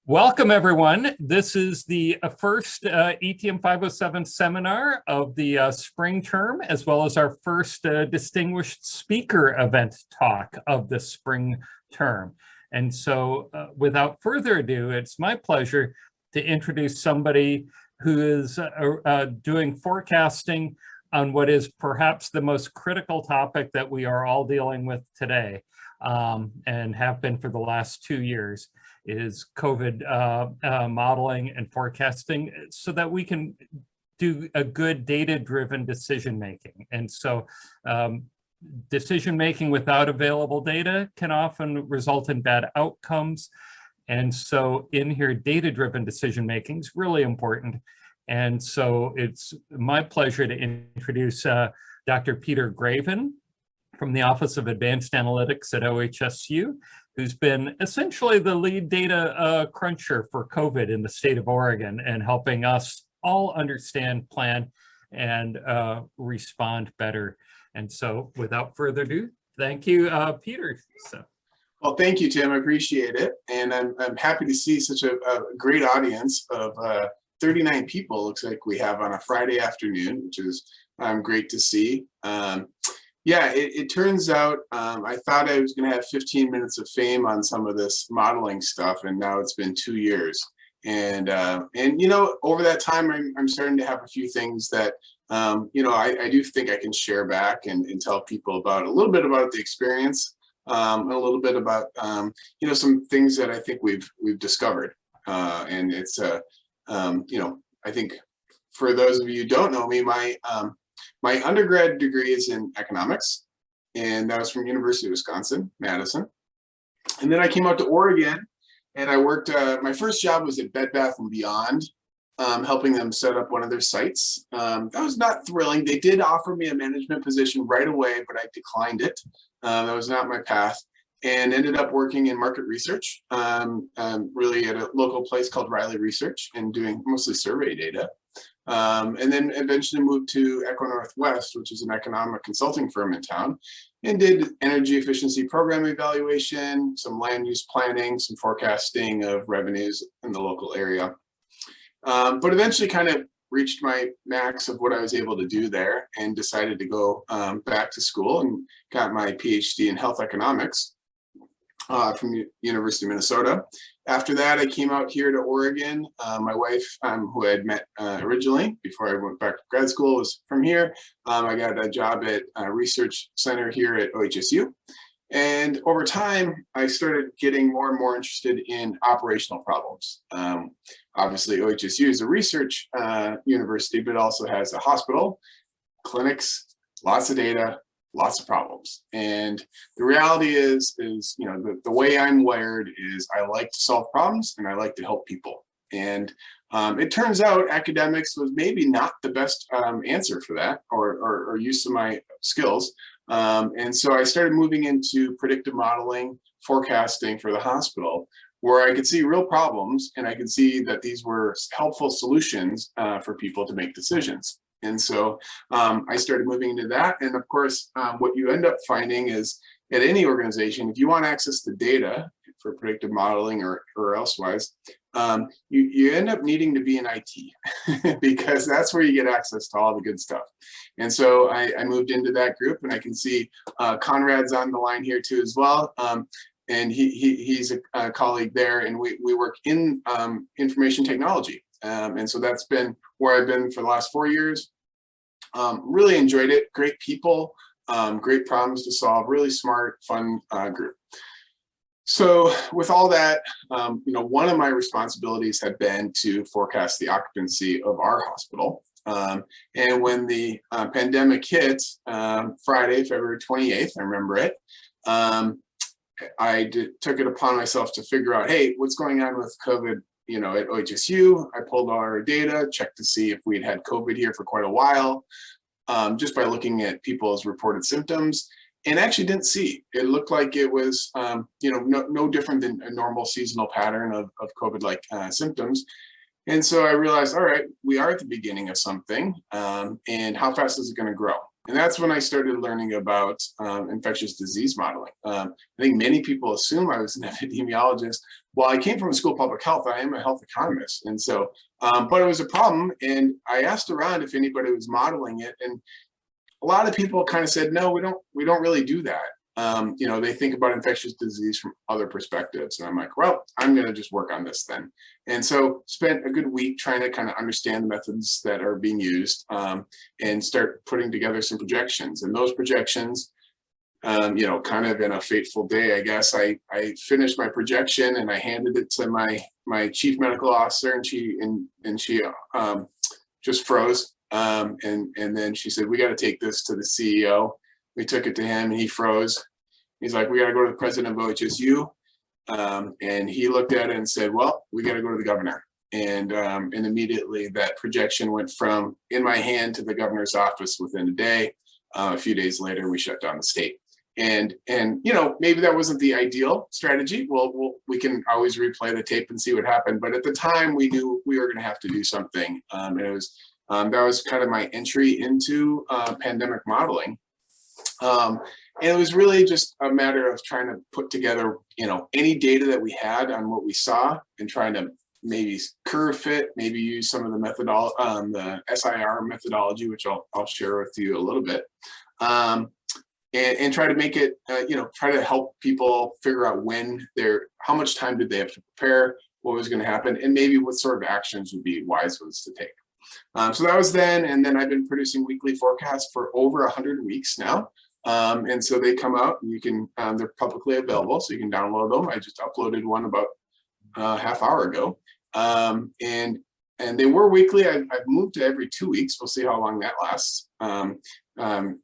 Welcome, everyone. This is the first ETM 507 seminar of the spring term, as well as our first distinguished speaker event talk of the spring term. And so without further ado, it's my pleasure to introduce somebody who is doing forecasting on what is perhaps the most critical topic that we are all dealing with today, and have been for the last 2 years. Is COVID modeling and forecasting so that we can do a good data-driven decision-making. And so decision-making without available data can often result in bad outcomes. And so in here, data-driven decision-making is really important. And so it's my pleasure to introduce Dr. Peter Graven from the Office of Advanced Analytics at OHSU, who's been essentially the lead data cruncher for COVID in the state of Oregon and helping us all understand, plan, and respond better. And so without further ado, thank you, Peter. Well, thank you, Tim. I appreciate it. And I'm happy to see such a great audience of 39 people, looks like we have on a Friday afternoon, which is great to see. Yeah, it turns out I thought I was going to have 15 minutes of fame on some of this modeling stuff, and now it's been 2 years. And you know, over that time, I'm starting to have a few things that you know, I do think I can share back and tell people about a little bit about the experience, and a little bit about you know, some things that I think we've discovered. And it's you know, I think for those of you who don't know me, my undergrad degree is in economics, and that was from University of Wisconsin, Madison. And then I came out to Oregon, and I worked, my first job was at Bed Bath & Beyond, helping them set up one of their sites. That was not thrilling. They did offer me a management position right away, but I declined it. That was not my path, and ended up working in market research, really at a local place called Riley Research, and doing mostly survey data. And then eventually moved to Echo Northwest, which is an economic consulting firm in town, and did energy efficiency program evaluation, some land use planning, some forecasting of revenues in the local area. But eventually kind of reached my max of what I was able to do there, and decided to go back to school and got my PhD in health economics from University of Minnesota. After that, I came out here to Oregon. My wife, who I had met originally before I went back to grad school, was from here. I got a job at a research center here at OHSU. And over time, I started getting more and more interested in operational problems. Obviously, OHSU is a research university, but also has a hospital, clinics, lots of data, lots of problems. And the reality is you know, the way I'm wired is I like to solve problems and I like to help people. And it turns out academics was maybe not the best answer for that, or use of my skills. And so I started moving into predictive modeling, forecasting for the hospital, where I could see real problems and I could see that these were helpful solutions for people to make decisions. And so I started moving into that. And of course, what you end up finding is at any organization, if you want access to data for predictive modeling or elsewise, you end up needing to be in IT because that's where you get access to all the good stuff. And so I moved into that group, and I can see Conrad's on the line here too as well. And he's a colleague there, and we work in information technology. And so that's been where I've been for the last 4 years. Really enjoyed it. Great people, great problems to solve, really smart, fun group. So with all that, you know, one of my responsibilities had been to forecast the occupancy of our hospital. And when the pandemic hit, Friday, February 28th, I remember it, I took it upon myself to figure out, hey, what's going on with COVID, you know, at OHSU. I pulled all our data, checked to see if we'd had COVID here for quite a while, just by looking at people's reported symptoms, and actually didn't see. It looked like it was, you know, no different than a normal seasonal pattern of COVID-like symptoms. And so I realized, all right, we are at the beginning of something, and how fast is it going to grow? And that's when I started learning about infectious disease modeling. I think many people assume I was an epidemiologist. Well, I came from a school of public health. I am a health economist. And so, but it was a problem. And I asked around if anybody was modeling it. And a lot of people kind of said, no, we don't really do that. You know, they think about infectious disease from other perspectives. And I'm like, well, I'm going to just work on this then. And so spent a good week trying to kind of understand the methods that are being used and start putting together some projections. And those projections, you know, kind of in a fateful day, I guess, I finished my projection and I handed it to my chief medical officer, and she just froze. And then she said, we got to take this to the CEO. We took it to him and he froze. He's like, we got to go to the president of OHSU. And he looked at it and said, well, we got to go to the governor. And immediately that projection went from in my hand to the governor's office within a day. A few days later, we shut down the state. And you know, maybe that wasn't the ideal strategy. Well, we can always replay the tape and see what happened. But at the time, we knew we were going to have to do something. And it was that was kind of my entry into pandemic modeling. And it was really just a matter of trying to put together, you know, any data that we had on what we saw and trying to maybe curve fit, maybe use some of the the SIR methodology, which I'll share with you a little bit, and try to make it, you know, try to help people figure out how much time did they have to prepare, what was going to happen, and maybe what sort of actions would be wise ones to take. So that was then, and then I've been producing weekly forecasts for over 100 weeks now. And so they come out and you can, they're publicly available, so you can download them. I just uploaded one about a half hour ago. And they were weekly. I've moved to every 2 weeks. We'll see how long that lasts.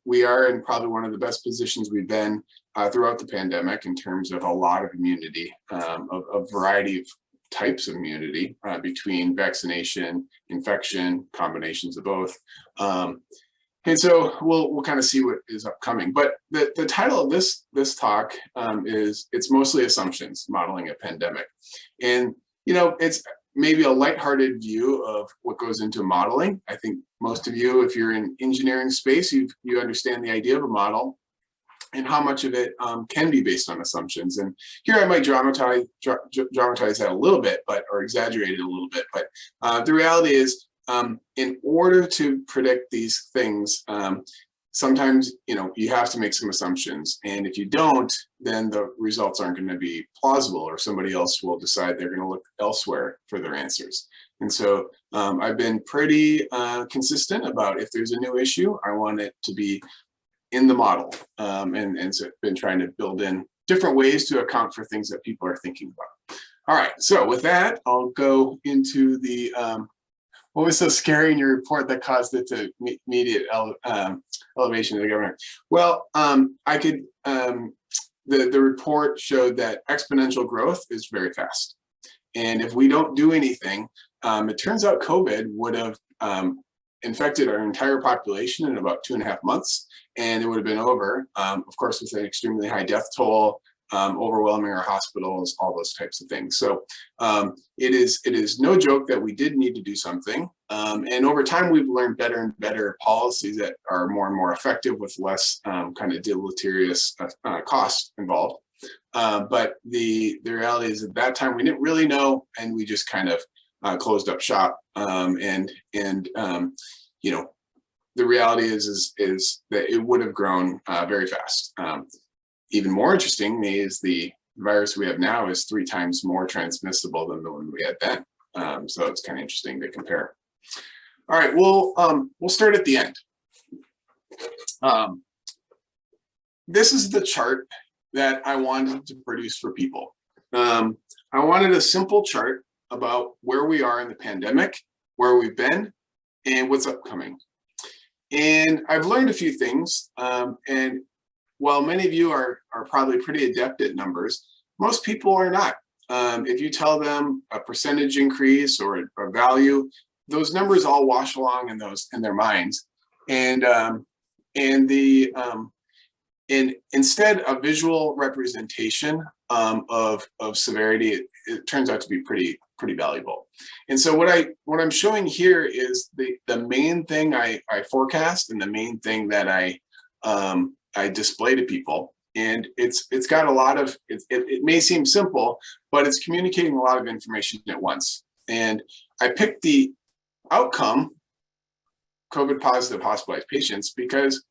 We are in probably one of the best positions we've been throughout the pandemic in terms of a lot of immunity, a variety of types of immunity between vaccination, infection, combinations of both. And so we'll kind of see what is upcoming. But the title of this talk is, it's mostly assumptions, modeling a pandemic. And, you know, it's maybe a lighthearted view of what goes into modeling. I think most of you, if you're in engineering space, you understand the idea of a model and how much of it can be based on assumptions. And here I might dramatize that a little bit, or exaggerate it a little bit. But the reality is, in order to predict these things, sometimes, you know, you have to make some assumptions. And if you don't, then the results aren't going to be plausible, or somebody else will decide they're going to look elsewhere for their answers. And so I've been pretty consistent about, if there's a new issue, I want it to be in the model. And so I've been trying to build in different ways to account for things that people are thinking about. All right, so with that, I'll go into the what was so scary in your report that caused it to immediate elevation of the governor? Well, the report showed that exponential growth is very fast. And if we don't do anything, it turns out COVID would have infected our entire population in about 2.5 months, and it would have been over, of course, with an extremely high death toll, overwhelming our hospitals, all those types of things. So it is no joke that we did need to do something. And over time, we've learned better and better policies that are more and more effective with less kind of deleterious cost involved. But the reality is, at that time, we didn't really know, and we just kind of closed up shop. And you know, the reality is that it would have grown very fast. Even more interesting is the virus we have now is 3 times more transmissible than the one we had then. So it's kind of interesting to compare. All right, we'll start at the end. This is the chart that I wanted to produce for people. I wanted a simple chart about where we are in the pandemic, where we've been, and what's upcoming. And I've learned a few things, and while many of you are probably pretty adept at numbers, most people are not. If you tell them a percentage increase or a value, those numbers all wash along in their minds. And instead, a visual representation of severity, it turns out to be pretty valuable. And so what I'm showing here is the main thing I forecast and the main thing that I display to people. And it's got a lot of, it may seem simple, but it's communicating a lot of information at once. And I picked the outcome, COVID positive hospitalized patients, because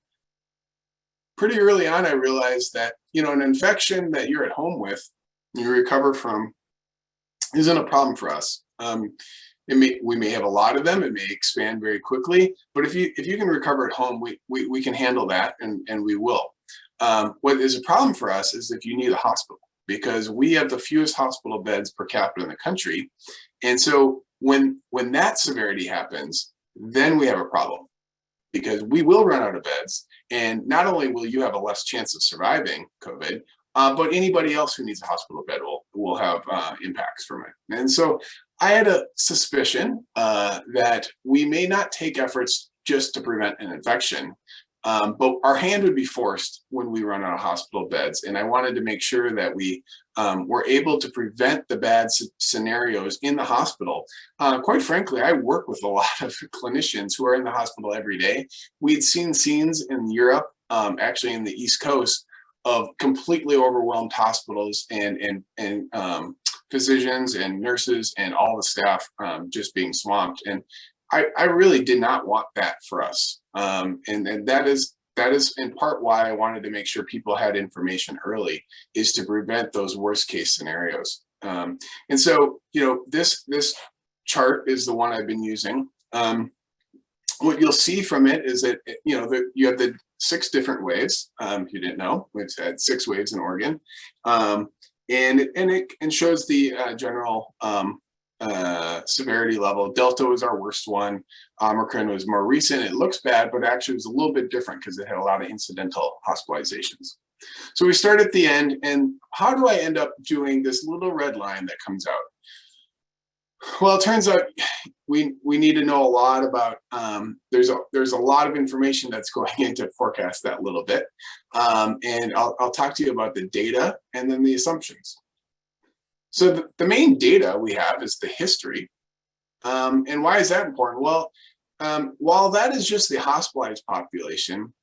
pretty early on, I realized that, an infection that you're at home with, you recover from, isn't a problem for us. We may have a lot of them, it may expand very quickly, but if you can recover at home, we can handle that, and we will. What is a problem for us is if you need a hospital, because we have the fewest hospital beds per capita in the country. And so when that severity happens, then we have a problem, because we will run out of beds. And not only will you have a less chance of surviving COVID, but anybody else who needs a hospital bed will have impacts from it. And so I had a suspicion that we may not take efforts just to prevent an infection, but our hand would be forced when we run out of hospital beds. And I wanted to make sure that we were able to prevent the bad scenarios in the hospital. Quite frankly, I work with a lot of clinicians who are in the hospital every day. We'd seen scenes in Europe, actually in the East Coast, of completely overwhelmed hospitals and physicians and nurses and all the staff just being swamped. And I really did not want that for us. And that is in part why I wanted to make sure people had information early, is to prevent those worst case scenarios. And so, this chart is the one I've been using. What you'll see from it is that, you have the 6 different waves. If you didn't know, we've had 6 waves in Oregon. And it shows the general severity level. Delta was our worst one. Omicron was more recent. It looks bad, but actually it was a little bit different because it had a lot of incidental hospitalizations. So we start at the end, and how do I end up doing this little red line that comes out? Well, it turns out we need to know a lot about, there's a lot of information that's going into forecast that little bit. And I'll talk to you about the data and then the assumptions. So the main data we have is the history. And why is that important? Well, while that is just the hospitalized population,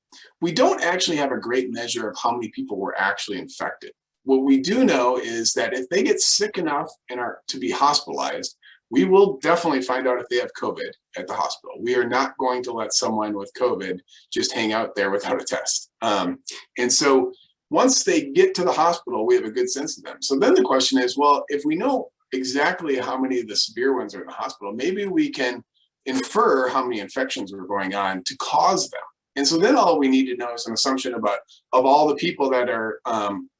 we don't actually have a great measure of how many people were actually infected. What we do know is that if they get sick enough and are to be hospitalized, we will definitely find out if they have COVID at the hospital. We are not going to let someone with COVID just hang out there without a test. And so once they get to the hospital, we have a good sense of them. So then the question is, well, if we know exactly how many of the severe ones are in the hospital, maybe we can infer how many infections are going on to cause them. And so then all we need to know is an assumption about, of all the people that are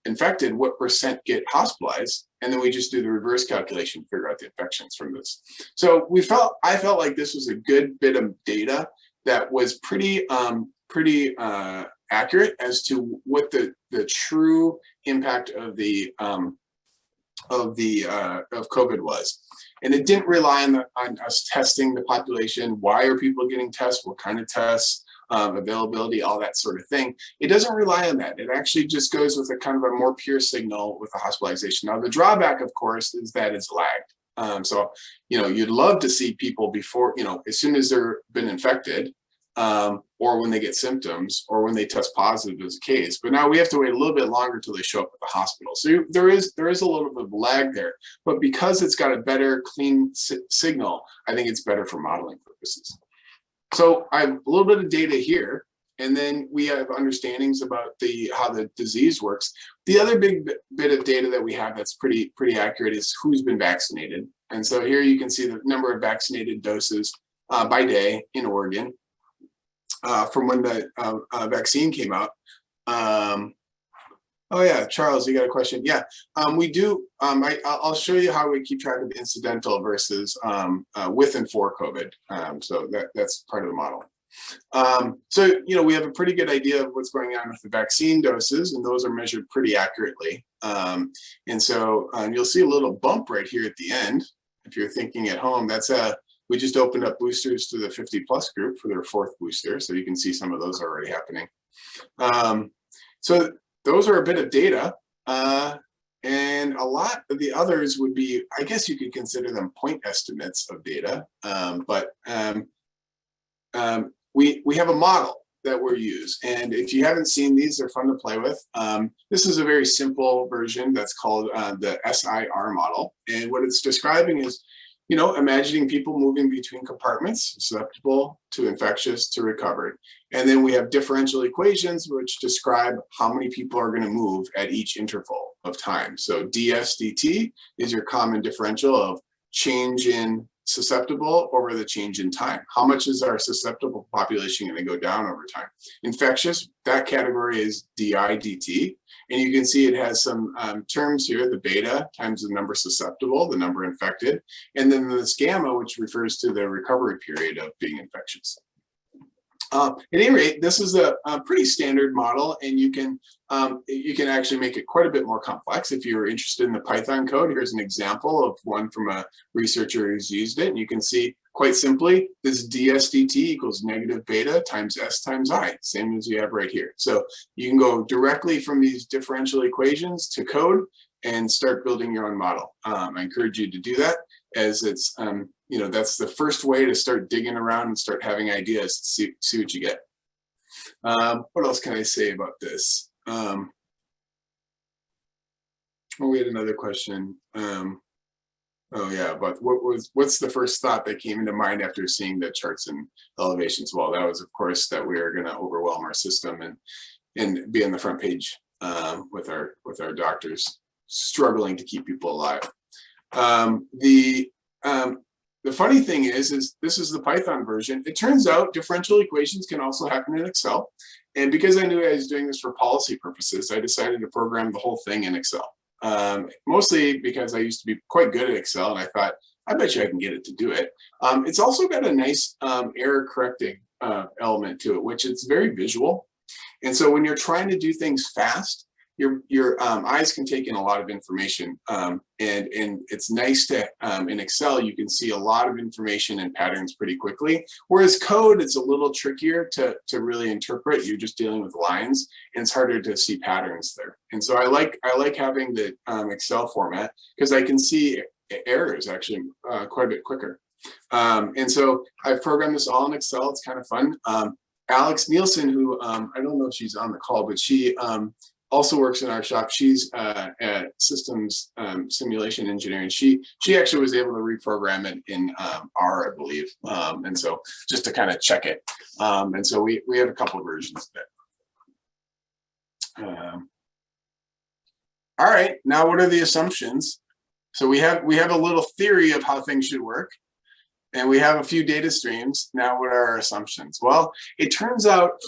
infected, what % get hospitalized. And then we just do the reverse calculation to figure out the infections from this. So I felt like this was a good bit of data that was pretty accurate as to what the true impact of COVID was. And it didn't rely on us testing the population. Why are people getting tests? What kind of tests? Availability, all that sort of thing. It doesn't rely on that. It actually just goes with a kind of a more pure signal with the hospitalization. Now, the drawback, of course, is that it's lagged. So, you'd love to see people before, as soon as they're been infected, or when they get symptoms, or when they test positive as a case. But now we have to wait a little bit longer till they show up at the hospital. So there is a little bit of lag there. But because it's got a better, clean signal, I think it's better for modeling purposes. So I have a little bit of data here, and then we have understandings about how the disease works. The other big bit of data that we have that's pretty accurate is who's been vaccinated. And so here you can see the number of vaccinated doses by day in Oregon from when the vaccine came out. Oh yeah, Charles, you got a question? Yeah, we do. I'll show you how we keep track of the incidental versus with and for COVID. So that's part of the model. So we have a pretty good idea of what's going on with the vaccine doses, and those are measured pretty accurately. And so you'll see a little bump right here at the end. If you're thinking at home, we just opened up boosters to the 50+ group for their 4th booster, so you can see some of those already happening. So those are a bit of data. And a lot of the others would be, I guess you could consider them point estimates of data, we have a model that we're use. And if you haven't seen these, they're fun to play with. This is a very simple version that's called the SIR model. And what it's describing is, you know, imagining people moving between compartments, susceptible to infectious to recovered. And then we have differential equations which describe how many people are going to move at each interval of time. So ds/dt is your common differential of change in susceptible over the change in time. How much is our susceptible population going to go down over time? Infectious, that category is di/dt. And you can see it has some terms here, the beta times the number susceptible, the number infected, and then this gamma, which refers to the recovery period of being infectious. At any rate, this is a pretty standard model, and you can actually make it quite a bit more complex. If you're interested in the Python code, here's an example of one from a researcher who's used it. And you can see quite simply, this ds/dt equals negative beta times s times I, same as you have right here. So you can go directly from these differential equations to code and start building your own model. I encourage you to do that, as it's you know, that's the first way to start digging around and start having ideas to see what you get. What else can I say about this? Oh, we had another question. Oh yeah, but what's the first thought that came into mind after seeing the charts and elevations? Well, that was, of course, that we are going to overwhelm our system and be on the front page with our doctors struggling to keep people alive. The funny thing is this is the Python version. It turns out differential equations can also happen in Excel. And because I knew I was doing this for policy purposes, I decided to program the whole thing in Excel. Mostly because I used to be quite good at Excel, and I thought, I bet you I can get it to do it. It's also got a nice error correcting element to it, which is very visual. And so when you're trying to do things fast, your eyes can take in a lot of information, and it's nice to in Excel you can see a lot of information and patterns pretty quickly, whereas code, it's a little trickier to really interpret. You're just dealing with lines, and it's harder to see patterns there. And so I like having the Excel format, because I can see errors actually quite a bit quicker. And so I've programmed this all in Excel. It's kind of fun. Alex Nielsen, who I don't know if she's on the call, but she also works in our shop. She's at systems simulation engineering. She actually was able to reprogram it in R, I believe. And so just to kind of check it. And so we have a couple of versions of it. All right, now what are the assumptions? So we have a little theory of how things should work. And we have a few data streams. Now, what are our assumptions? Well, it turns out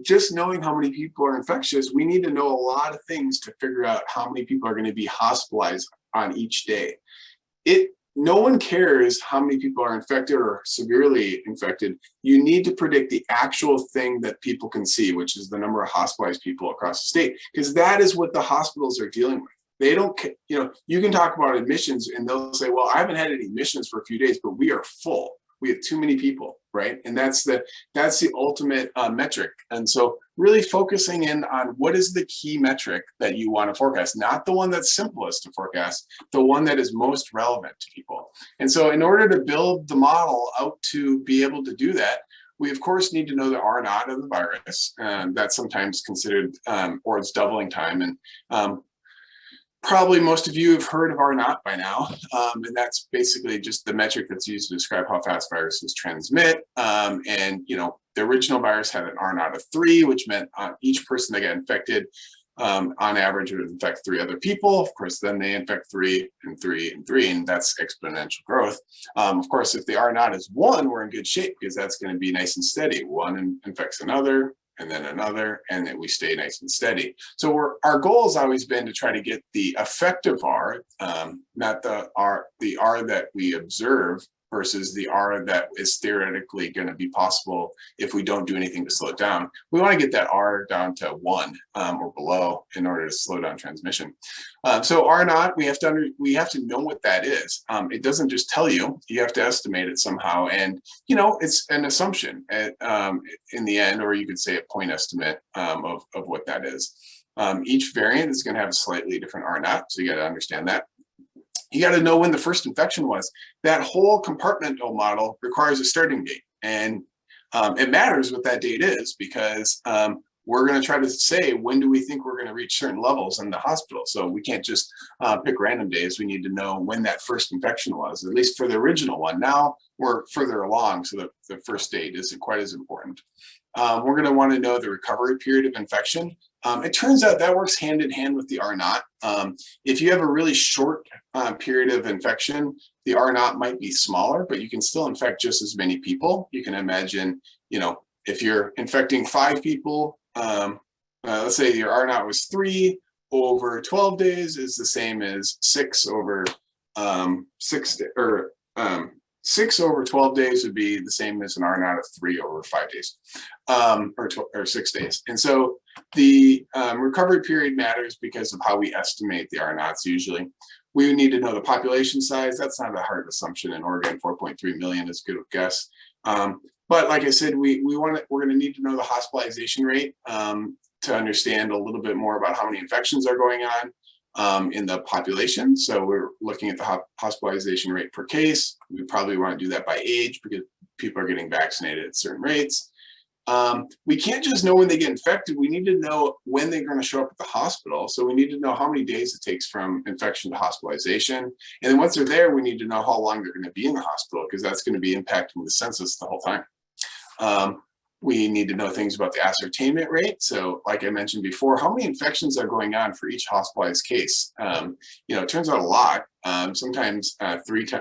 just knowing how many people are infectious, we need to know a lot of things to figure out how many people are going to be hospitalized on each day. No one cares how many people are infected or severely infected. You need to predict the actual thing that people can see, which is the number of hospitalized people across the state, because that is what the hospitals are dealing with. They don't, you know, you can talk about admissions and they'll say, well, I haven't had any admissions for a few days, but we are full. We have too many people, right? And that's the ultimate metric. And so really focusing in on what is the key metric that you want to forecast, not the one that's simplest to forecast, the one that is most relevant to people. And so in order to build the model out to be able to do that, we of course need to know the R0 of the virus. That's sometimes considered, or it's doubling time. And probably most of you have heard of R0 by now, and that's basically just the metric that's used to describe how fast viruses transmit. And you know, the original virus had an R0 of 3, which meant each person that got infected, on average, would infect 3 other people. Of course, then they infect 3 and 3 and 3, and that's exponential growth. Of course, if the R0 is 1, we're in good shape, because that's going to be nice and steady. 1 infects another, and then another, and then we stay nice and steady. So our goal has always been to try to get the effective R, not the R that we observe, versus the R that is theoretically going to be possible if we don't do anything to slow it down. We want to get that R down to 1 or below in order to slow down transmission. So R0, we have to know what that is. It doesn't just tell you; you have to estimate it somehow. And you know, it's an assumption in the end, or you could say a point estimate of what that is. Each variant is going to have a slightly different R naught, so you got to understand that. You got to know when the first infection was. That whole compartmental model requires a starting date, and it matters what that date is, because we're going to try to say, when do we think we're going to reach certain levels in the hospital? So we can't just pick random days. We need to know when that first infection was, at least for the original one. Now we're further along, so that the first date isn't quite as important. We're going to want to know the recovery period of infection. It turns out that works hand in hand with the R naught. If you have a really short period of infection, the R naught might be smaller, but you can still infect just as many people. You can imagine, you know, if you're infecting 5 people, let's say your R naught was 3 over 12 days is the same as 6 over 6 over 12 days would be the same as an R naught of 3 over 5 days, or 6 days. And so the recovery period matters because of how we estimate the R naughts usually. We need to know the population size. That's not a hard assumption in Oregon. 4.3 million is a good guess. But like I said, we're going to need to know the hospitalization rate to understand a little bit more about how many infections are going on in the population. So we're looking at the hospitalization rate per case. We probably want to do that by age, because people are getting vaccinated at certain rates. We can't just know when they get infected. We need to know when they're going to show up at the hospital. So we need to know how many days it takes from infection to hospitalization. And then once they're there, we need to know how long they're going to be in the hospital, because that's going to be impacting the census the whole time. We need to know things about the ascertainment rate. So like I mentioned before, how many infections are going on for each hospitalized case? You know, it turns out a lot. Sometimes for each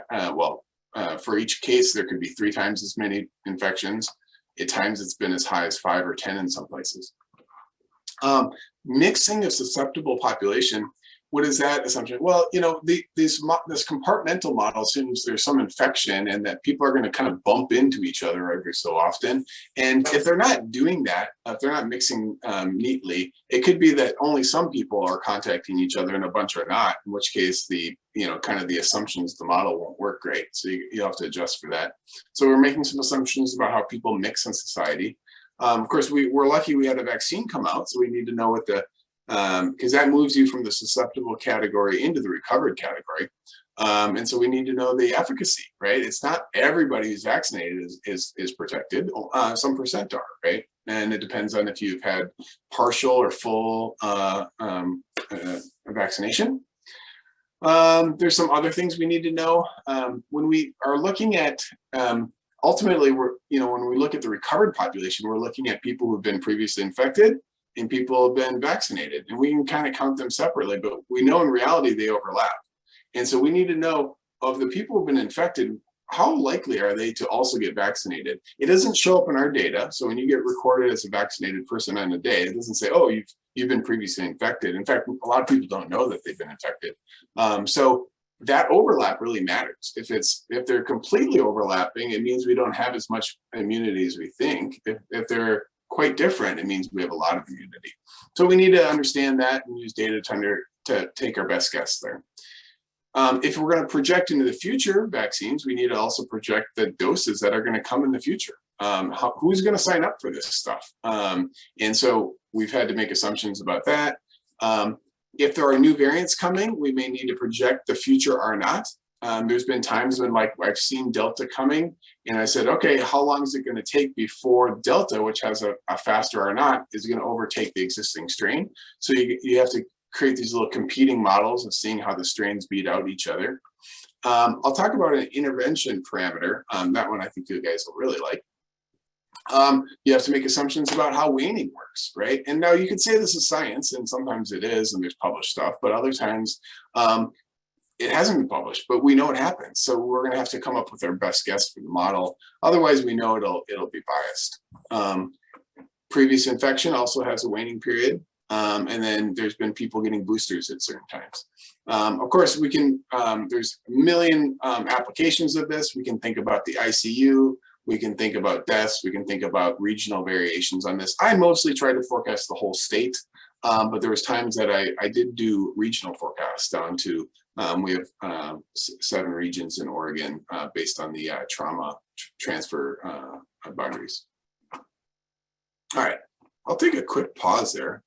case, there could be 3 times as many infections. At times it's been as high as 5 or 10 in some places. Mixing of susceptible population. What is that assumption? Well, you know, this compartmental model assumes there's some infection and that people are going to kind of bump into each other every so often. And if they're not doing that, if they're not mixing neatly, it could be that only some people are contacting each other and a bunch are not, in which case kind of the assumptions of the model won't work great. So you have to adjust for that. So we're making some assumptions about how people mix in society. Of course, we're lucky we had a vaccine come out, so we need to know what because that moves you from the susceptible category into the recovered category. And so we need to know the efficacy, right? It's not everybody who's vaccinated is protected. Some percent are, right? And it depends on if you've had partial or full vaccination. There's some other things we need to know. When we are looking at, ultimately, when we look at the recovered population, we're looking at people who've been previously infected and people have been vaccinated, and we can kind of count them separately, but we know in reality they overlap. And so we need to know, of the people who've been infected, how likely are they to also get vaccinated? It doesn't show up in our data. So when you get recorded as a vaccinated person on a day, it doesn't say, oh, you've been previously infected. In fact, a lot of people don't know that they've been infected. So that overlap really matters. If they're completely overlapping, it means we don't have as much immunity as we think. If they're quite different, it means we have a lot of immunity. So we need to understand that and use data to take our best guess there. If we're going to project into the future vaccines, we need to also project the doses that are going to come in the future. Who's going to sign up for this stuff? And so we've had to make assumptions about that. If there are new variants coming, we may need to project the future R naught. There's been times when, like, I've seen Delta coming, and I said, okay, how long is it going to take before Delta, which has a faster R naught, is going to overtake the existing strain? So you have to create these little competing models of seeing how the strains beat out each other. I'll talk about an intervention parameter. That one I think you guys will really like. You have to make assumptions about how waning works, right? And now you could say this is science, and sometimes it is, and there's published stuff, but other times it hasn't been published, but we know it happens. So we're going to have to come up with our best guess for the model. Otherwise, we know it'll be biased. Previous infection also has a waning period. And then there's been people getting boosters at certain times. Of course, we can, there's a million applications of this. We can think about the ICU. We can think about deaths. We can think about regional variations on this. I mostly try to forecast the whole state, but there was times that I did do regional forecasts down to, we have 7 regions in Oregon based on the trauma transfer boundaries. All right, I'll take a quick pause there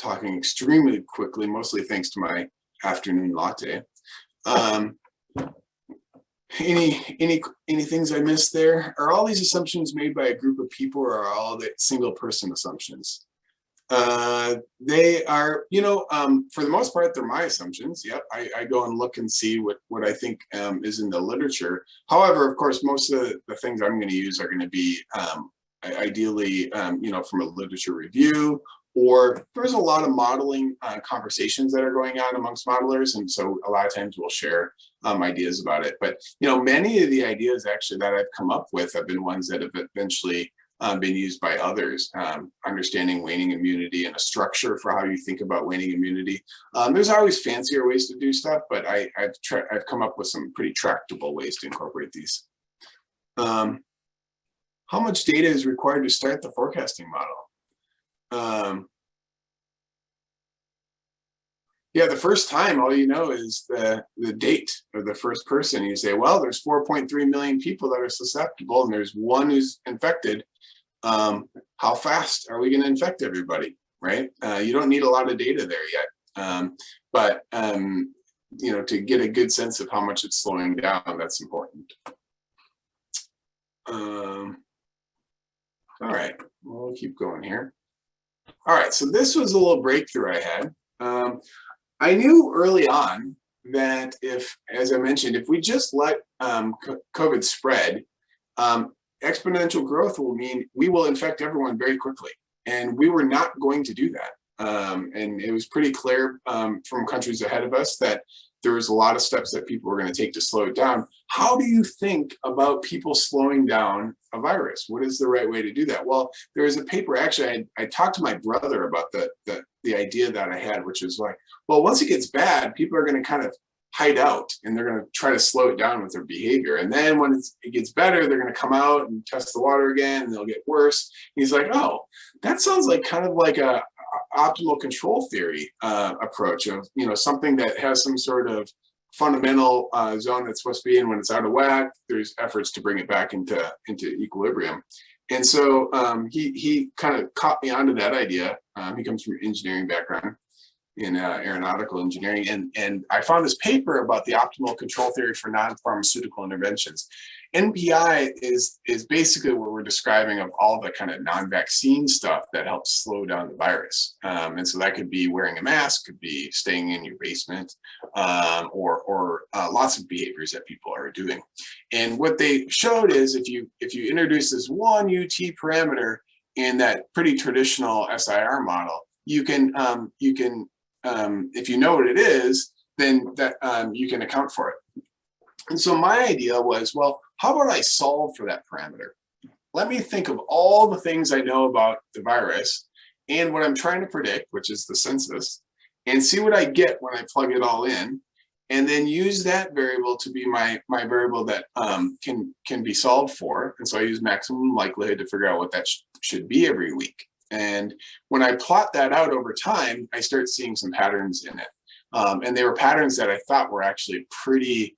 talking extremely quickly, mostly thanks to my afternoon latte. Any things I missed there? Are all these assumptions made by a group of people, or are all the single person assumptions? They are, for the most part, they're my assumptions. Yep, I go and look and see what I think is in the literature. However, of course, most of the things I'm going to use are going to be ideally, from a literature review, or there's a lot of modeling conversations that are going on amongst modelers, and so a lot of times we'll share ideas about it. But many of the ideas actually that I've come up with have been ones that have eventually been used by others. Understanding waning immunity and a structure for how you think about waning immunity. There's always fancier ways to do stuff, but I've come up with some pretty tractable ways to incorporate these. How much data is required to start the forecasting model? Yeah, the first time, all you know is the date of the first person. You say, well, there's 4.3 million people that are susceptible, and there's one who's infected. How fast are we going to infect everybody, right? You don't need a lot of data there yet. But to get a good sense of how much it's slowing down, that's important. All right, we'll keep going here. All right, so this was a little breakthrough I had. I knew early on that as I mentioned, if we just let COVID spread, exponential growth will mean we will infect everyone very quickly. And we were not going to do that. And it was pretty clear from countries ahead of us that there was a lot of steps that people were going to take to slow it down. How do you think about people slowing down a virus? What is the right way to do that? Well, there was a paper, actually, I talked to my brother about the idea that I had, which is like, well, once it gets bad, people are going to kind of hide out and they're going to try to slow it down with their behavior. And then when it gets better, they're going to come out and test the water again and they'll get worse. And he's like, oh, that sounds like kind of like a optimal control theory approach of, something that has some sort of fundamental zone that's supposed to be in. When it's out of whack, there's efforts to bring it back into equilibrium. And so he kind of caught me onto that idea. He comes from an engineering background in aeronautical engineering. And I found this paper about the optimal control theory for non-pharmaceutical interventions. NPI is basically what we're describing of all the kind of non-vaccine stuff that helps slow down the virus. And so that could be wearing a mask, could be staying in your basement, or lots of behaviors that people are doing. And what they showed is if you introduce this one UT parameter in that pretty traditional SIR model, you can if you know what it is, then that you can account for it. And so my idea was, well, how about I solve for that parameter? Let me think of all the things I know about the virus and what I'm trying to predict, which is the census, and see what I get when I plug it all in, and then use that variable to be my variable that can be solved for. And so I use maximum likelihood to figure out what that should be every week. And when I plot that out over time, I start seeing some patterns in it. And they were patterns that I thought were actually pretty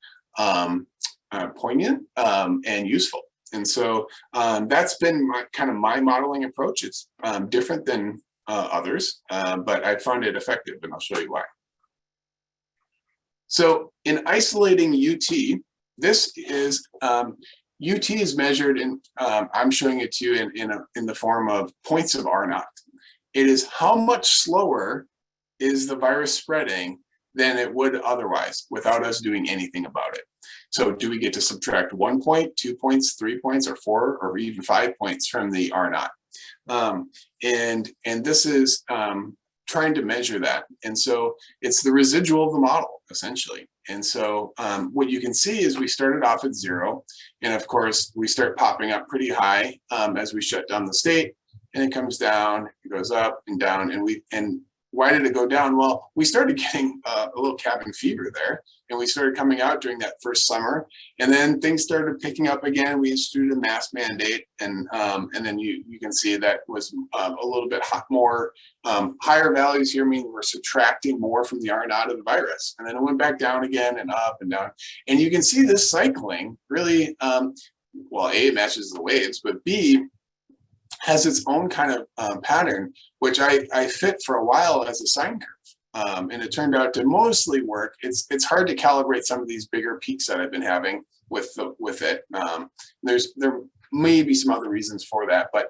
poignant and useful. And so that's been my modeling approach. It's different than others, but I found it effective, and I'll show you why. So in isolating UT, this is UT is measured in, I'm showing it to you in the form of points of R naught. It is how much slower is the virus spreading than it would otherwise without us doing anything about it. So do we get to subtract 1 point, 2 points, 3 points, or 4, or even 5 points from the R naught? And this is trying to measure that. And so it's the residual of the model, essentially. And so what you can see is we started off at 0. And of course, we start popping up pretty high as we shut down the state. And it comes down, it goes up and down. And why did it go down? Well, we started getting a little cabin fever there, and we started coming out during that first summer, and then things started picking up again. We instituted a mask mandate, and then you can see that was a little bit more higher values here, meaning we're subtracting more from the R naught of the virus, and then it went back down again and up and down, and you can see this cycling really. Well, A, it matches the waves, but B, has its own kind of pattern, which I fit for a while as a sine curve. And it turned out to mostly work. It's hard to calibrate some of these bigger peaks that I've been having with it. There may be some other reasons for that, but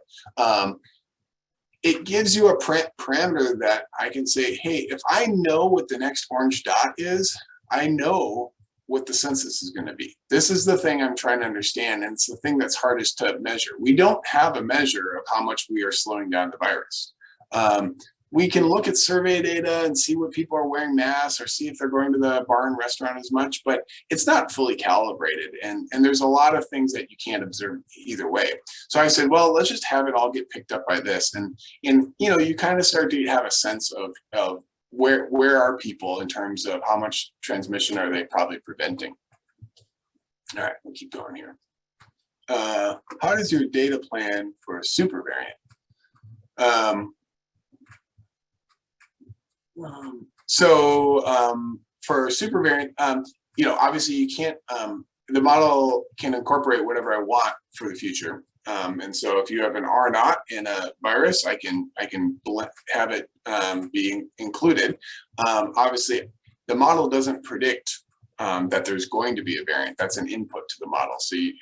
it gives you a parameter that I can say, hey, if I know what the next orange dot is, I know what the census is going to be. This is the thing I'm trying to understand, and it's the thing that's hardest to measure. We don't have a measure of how much we are slowing down the virus. We can look at survey data and see what people are wearing masks or see if they're going to the bar and restaurant as much, but it's not fully calibrated. And there's a lot of things that you can't observe either way. So I said, well, let's just have it all get picked up by this. And you know, you kind of start to have a sense of where are people in terms of how much transmission are they probably preventing. All right, we'll keep going here. How does your data plan for a super variant? For super variant, you know, obviously you can't, the model can incorporate whatever I want for the future. And so if you have an R naught in a virus, I can have it being included. Obviously, the model doesn't predict that there's going to be a variant. That's an input to the model. So you,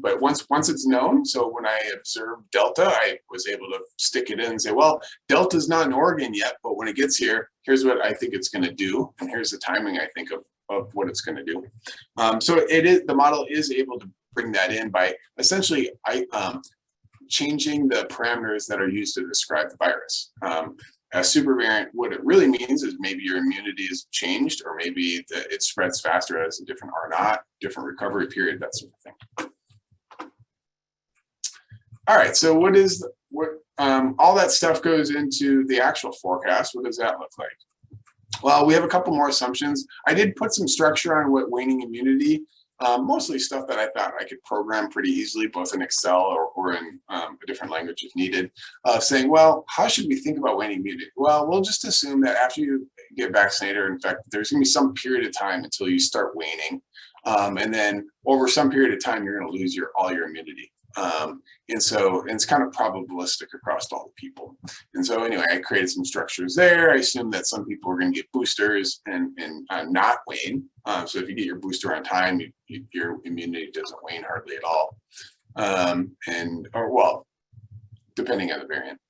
but once it's known, so when I observed Delta, I was able to stick it in and say, well, Delta's not in Oregon yet, but when it gets here, here's what I think it's going to do, and here's the timing I think of what it's going to do. So the model is able to bring that in by essentially changing the parameters that are used to describe the virus. A super variant, what it really means is maybe your immunity is changed, or maybe it spreads faster as a different R naught, different recovery period, that sort of thing. All right, so all that stuff goes into the actual forecast. What does that look like? Well, we have a couple more assumptions. I did put some structure on what waning immunity, mostly stuff that I thought I could program pretty easily, both in Excel or in a different language if needed, saying, well, how should we think about waning immunity? Well, we'll just assume that after you get vaccinated or infected, there's going to be some period of time until you start waning. And then over some period of time, you're going to lose all your immunity. And so it's kind of probabilistic across all the people. And so anyway, I created some structures there. I assumed that some people are going to get boosters and not wane. So if you get your booster on time, your immunity doesn't wane hardly at all. Or well, depending on the variant.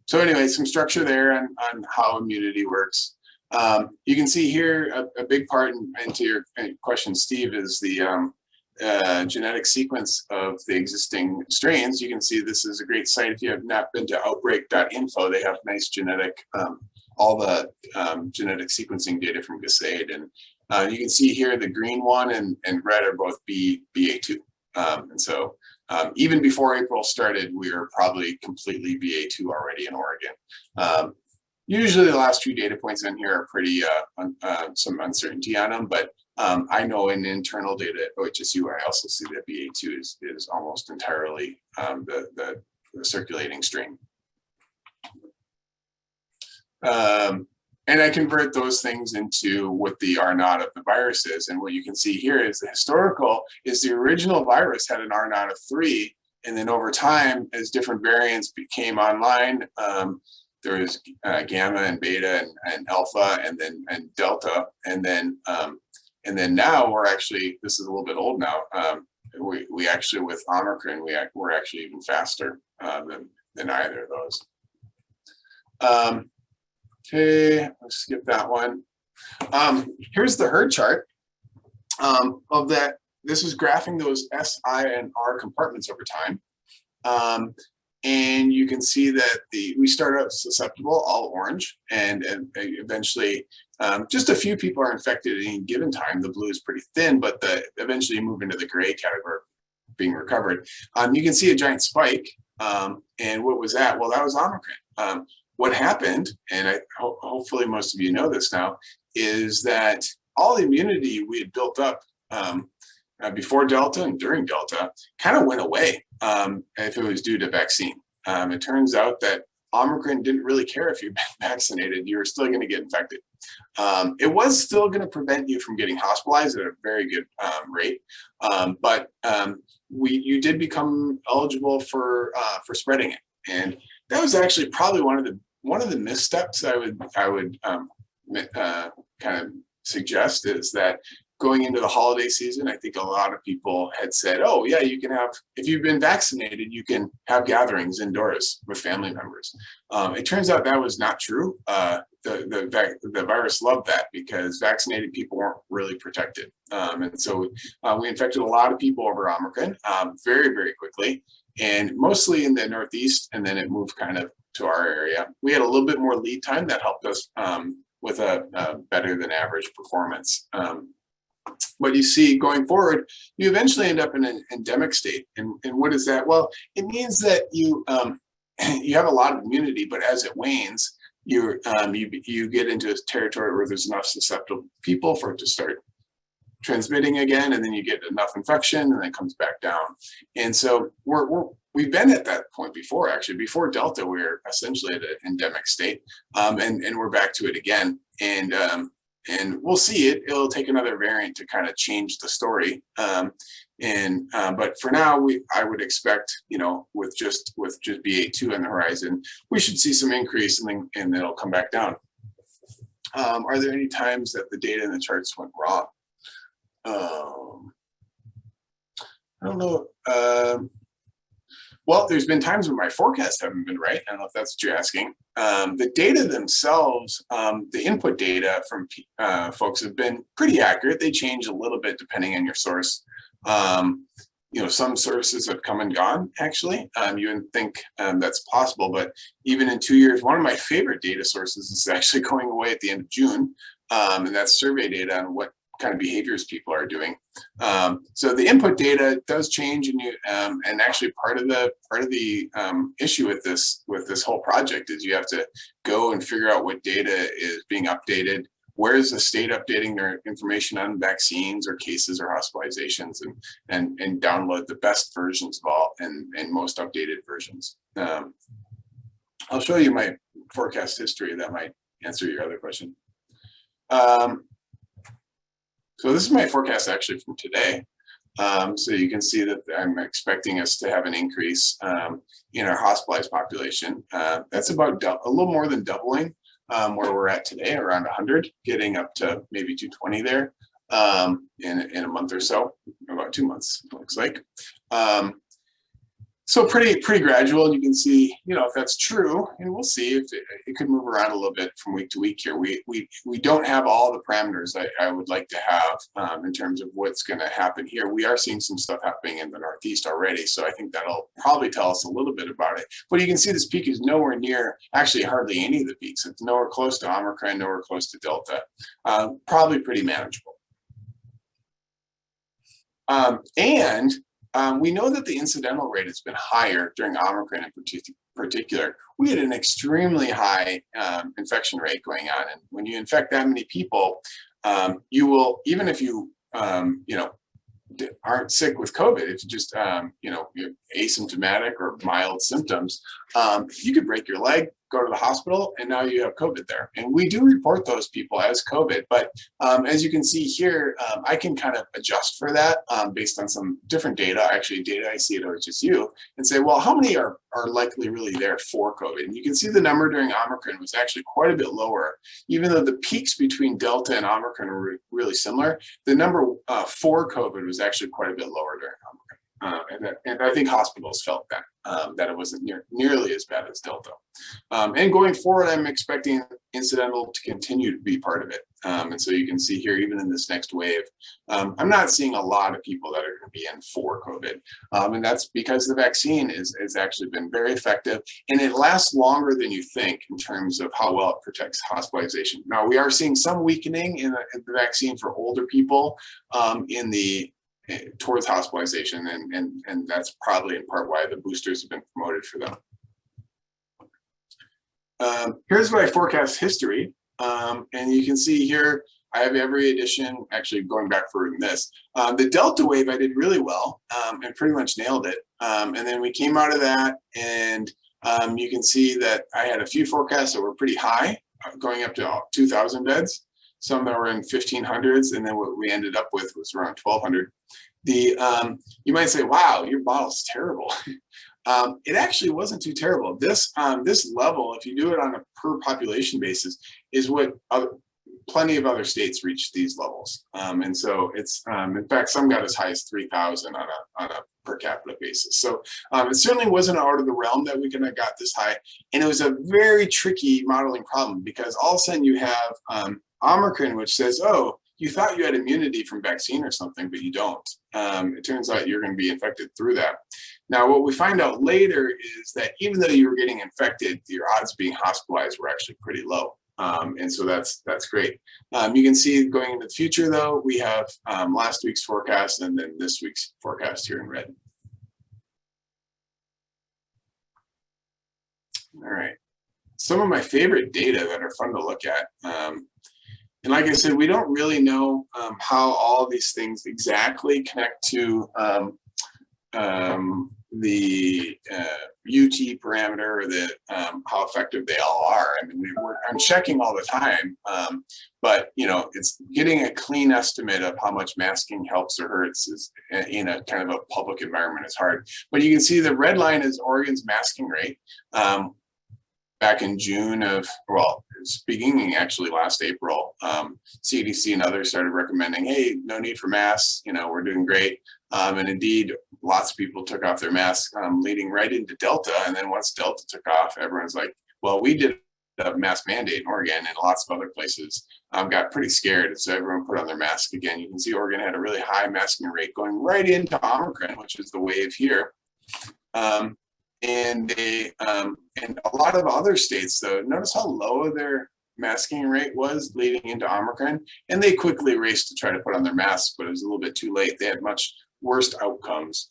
So anyway, some structure there on how immunity works. You can see here a big part, and to your question, Steve, is the genetic sequence of the existing strains. You can see this is a great site. If you have not been to outbreak.info, they have nice genetic, all the genetic sequencing data from GASAID. And you can see here the green one and red are both BA2. And so even before April started, we were probably completely BA2 already in Oregon. Usually the last few data points in here are pretty, some uncertainty on them, but I know in internal data at OHSU, I also see that BA2 is almost entirely the circulating strain. And I convert those things into what the R naught of the virus is. And what you can see here is the historical is the original virus had an R naught of 3. And then over time, as different variants became online, there was gamma and beta and alpha and delta. And then now we're actually, this is a little bit old now, we actually with Omicron, we're actually even faster than either of those. Okay, let's skip that one. Here's the herd chart of that. This is graphing those S, I, and R compartments over time. And you can see that we start out susceptible, all orange, and eventually just a few people are infected at any given time. The blue is pretty thin, but eventually you move into the gray category, being recovered. You can see a giant spike. And what was that? Well, that was Omicron. What happened, and hopefully most of you know this now, is that all the immunity we had built up before Delta and during Delta kind of went away if it was due to vaccine. It turns out that Omicron didn't really care if you've been vaccinated, you were still going to get infected. It was still going to prevent you from getting hospitalized at a very good rate, but you did become eligible for spreading it, and that was actually probably one of the missteps I would kind of suggest, is that going into the holiday season, I think a lot of people had said, oh yeah, you can have, if you've been vaccinated, you can have gatherings indoors with family members. It turns out that was not true. The virus loved that because vaccinated people weren't really protected. And so we infected a lot of people over Omicron very, very quickly, and mostly in the Northeast, and then it moved kind of to our area. We had a little bit more lead time that helped us with a better than average performance. But you see, going forward, you eventually end up in an endemic state. And what is that? Well, it means that you have a lot of immunity, but as it wanes, you get into a territory where there's enough susceptible people for it to start transmitting again, and then you get enough infection, and then it comes back down. And so we've been at that point before. Actually, before Delta, we were essentially at an endemic state, and we're back to it again. And we'll see it. It'll take another variant to kind of change the story. But for now, I would expect, with just BA2 on the horizon, we should see some increase, and then it'll come back down. Are there any times that the data in the charts went wrong? I don't know. Well, there's been times when my forecasts haven't been right. I don't know if that's what you're asking. The data themselves, the input data from folks have been pretty accurate. They change a little bit depending on your source. Some sources have come and gone, actually. You wouldn't think that's possible, but even in 2 years, one of my favorite data sources is actually going away at the end of June, and that's survey data on what kind of behaviors people are doing. So the input data does change, and actually part of the issue with this whole project is you have to go and figure out what data is being updated. Where is the state updating their information on vaccines or cases or hospitalizations, and download the best versions of all and most updated versions. I'll show you my forecast history. That might answer your other question. So this is my forecast actually from today. So you can see that I'm expecting us to have an increase in our hospitalized population. That's about a little more than doubling where we're at today, around 100, getting up to maybe 220 there in a month or so, about 2 months, it looks like. So pretty gradual. You can see, if that's true, and we'll see if it could move around a little bit from week to week here. We don't have all the parameters I would like to have in terms of what's going to happen here. We are seeing some stuff happening in the Northeast already, so I think that'll probably tell us a little bit about it. But you can see this peak is nowhere near, actually hardly any of the peaks. It's nowhere close to Omicron, nowhere close to Delta. Probably pretty manageable. We know that the incidental rate has been higher during Omicron in particular. We had an extremely high infection rate going on. And when you infect that many people, you will, even if you, aren't sick with COVID, if you just, you're asymptomatic or mild symptoms, you could break your leg, go to the hospital, and now you have COVID there. And we do report those people as COVID, but as you can see here, I can kind of adjust for that based on some different data, actually data I see at OHSU, and say, well, how many are likely really there for COVID? And you can see the number during Omicron was actually quite a bit lower. Even though the peaks between Delta and Omicron were really similar, the number for COVID was actually quite a bit lower during Omicron. And I think hospitals felt that it wasn't nearly as bad as Delta. And going forward, I'm expecting incidental to continue to be part of it. And so you can see here, even in this next wave, I'm not seeing a lot of people that are going to be in for COVID. And that's because the vaccine has actually been very effective, and it lasts longer than you think in terms of how well it protects hospitalization. Now, we are seeing some weakening in the vaccine for older people towards hospitalization, and that's probably in part why the boosters have been promoted for them. Here's my forecast history, and you can see here I have every edition, actually going back for this. The Delta wave I did really well and pretty much nailed it, and then we came out of that, and You can see that I had a few forecasts that were pretty high, going up to 2,000 beds. Some that were in 1,500s, and then what we ended up with was around 1,200. You might say, "Wow, your model's terrible." It actually wasn't too terrible. This level, if you do it on a per population basis, is what plenty of other states reach these levels. And so it's, in fact, some got as high as 3,000 on a per capita basis. So it certainly wasn't out of the realm that we could have got this high. And it was a very tricky modeling problem, because all of a sudden you have Omicron, which says, oh, you thought you had immunity from vaccine or something, but you don't. It turns out you're going to be infected through that. Now, what we find out later is that even though you were getting infected, your odds of being hospitalized were actually pretty low. And so that's great. You can see going into the future, though, we have last week's forecast and then this week's forecast here in red. All right. Some of my favorite data that are fun to look at. And like I said, we don't really know how all these things exactly connect to the UT parameter, or the how effective they all are. I mean, I'm checking all the time, but you know, it's getting a clean estimate of how much masking helps or hurts is in a kind of a public environment is hard. But you can see the red line is Oregon's masking rate. Back in June of, well, it's beginning actually last April, CDC and others started recommending, hey, no need for masks, you know, we're doing great. And indeed, lots of people took off their masks, leading right into Delta. And then once Delta took off, everyone's like, well, we did a mask mandate in Oregon, and lots of other places got pretty scared. And so everyone put on their mask again. You can see Oregon had a really high masking rate going right into Omicron, which is the wave here. And a lot of other states, though, notice how low their masking rate was leading into Omicron, and they quickly raced to try to put on their masks, but it was a little bit too late. They had much worse outcomes.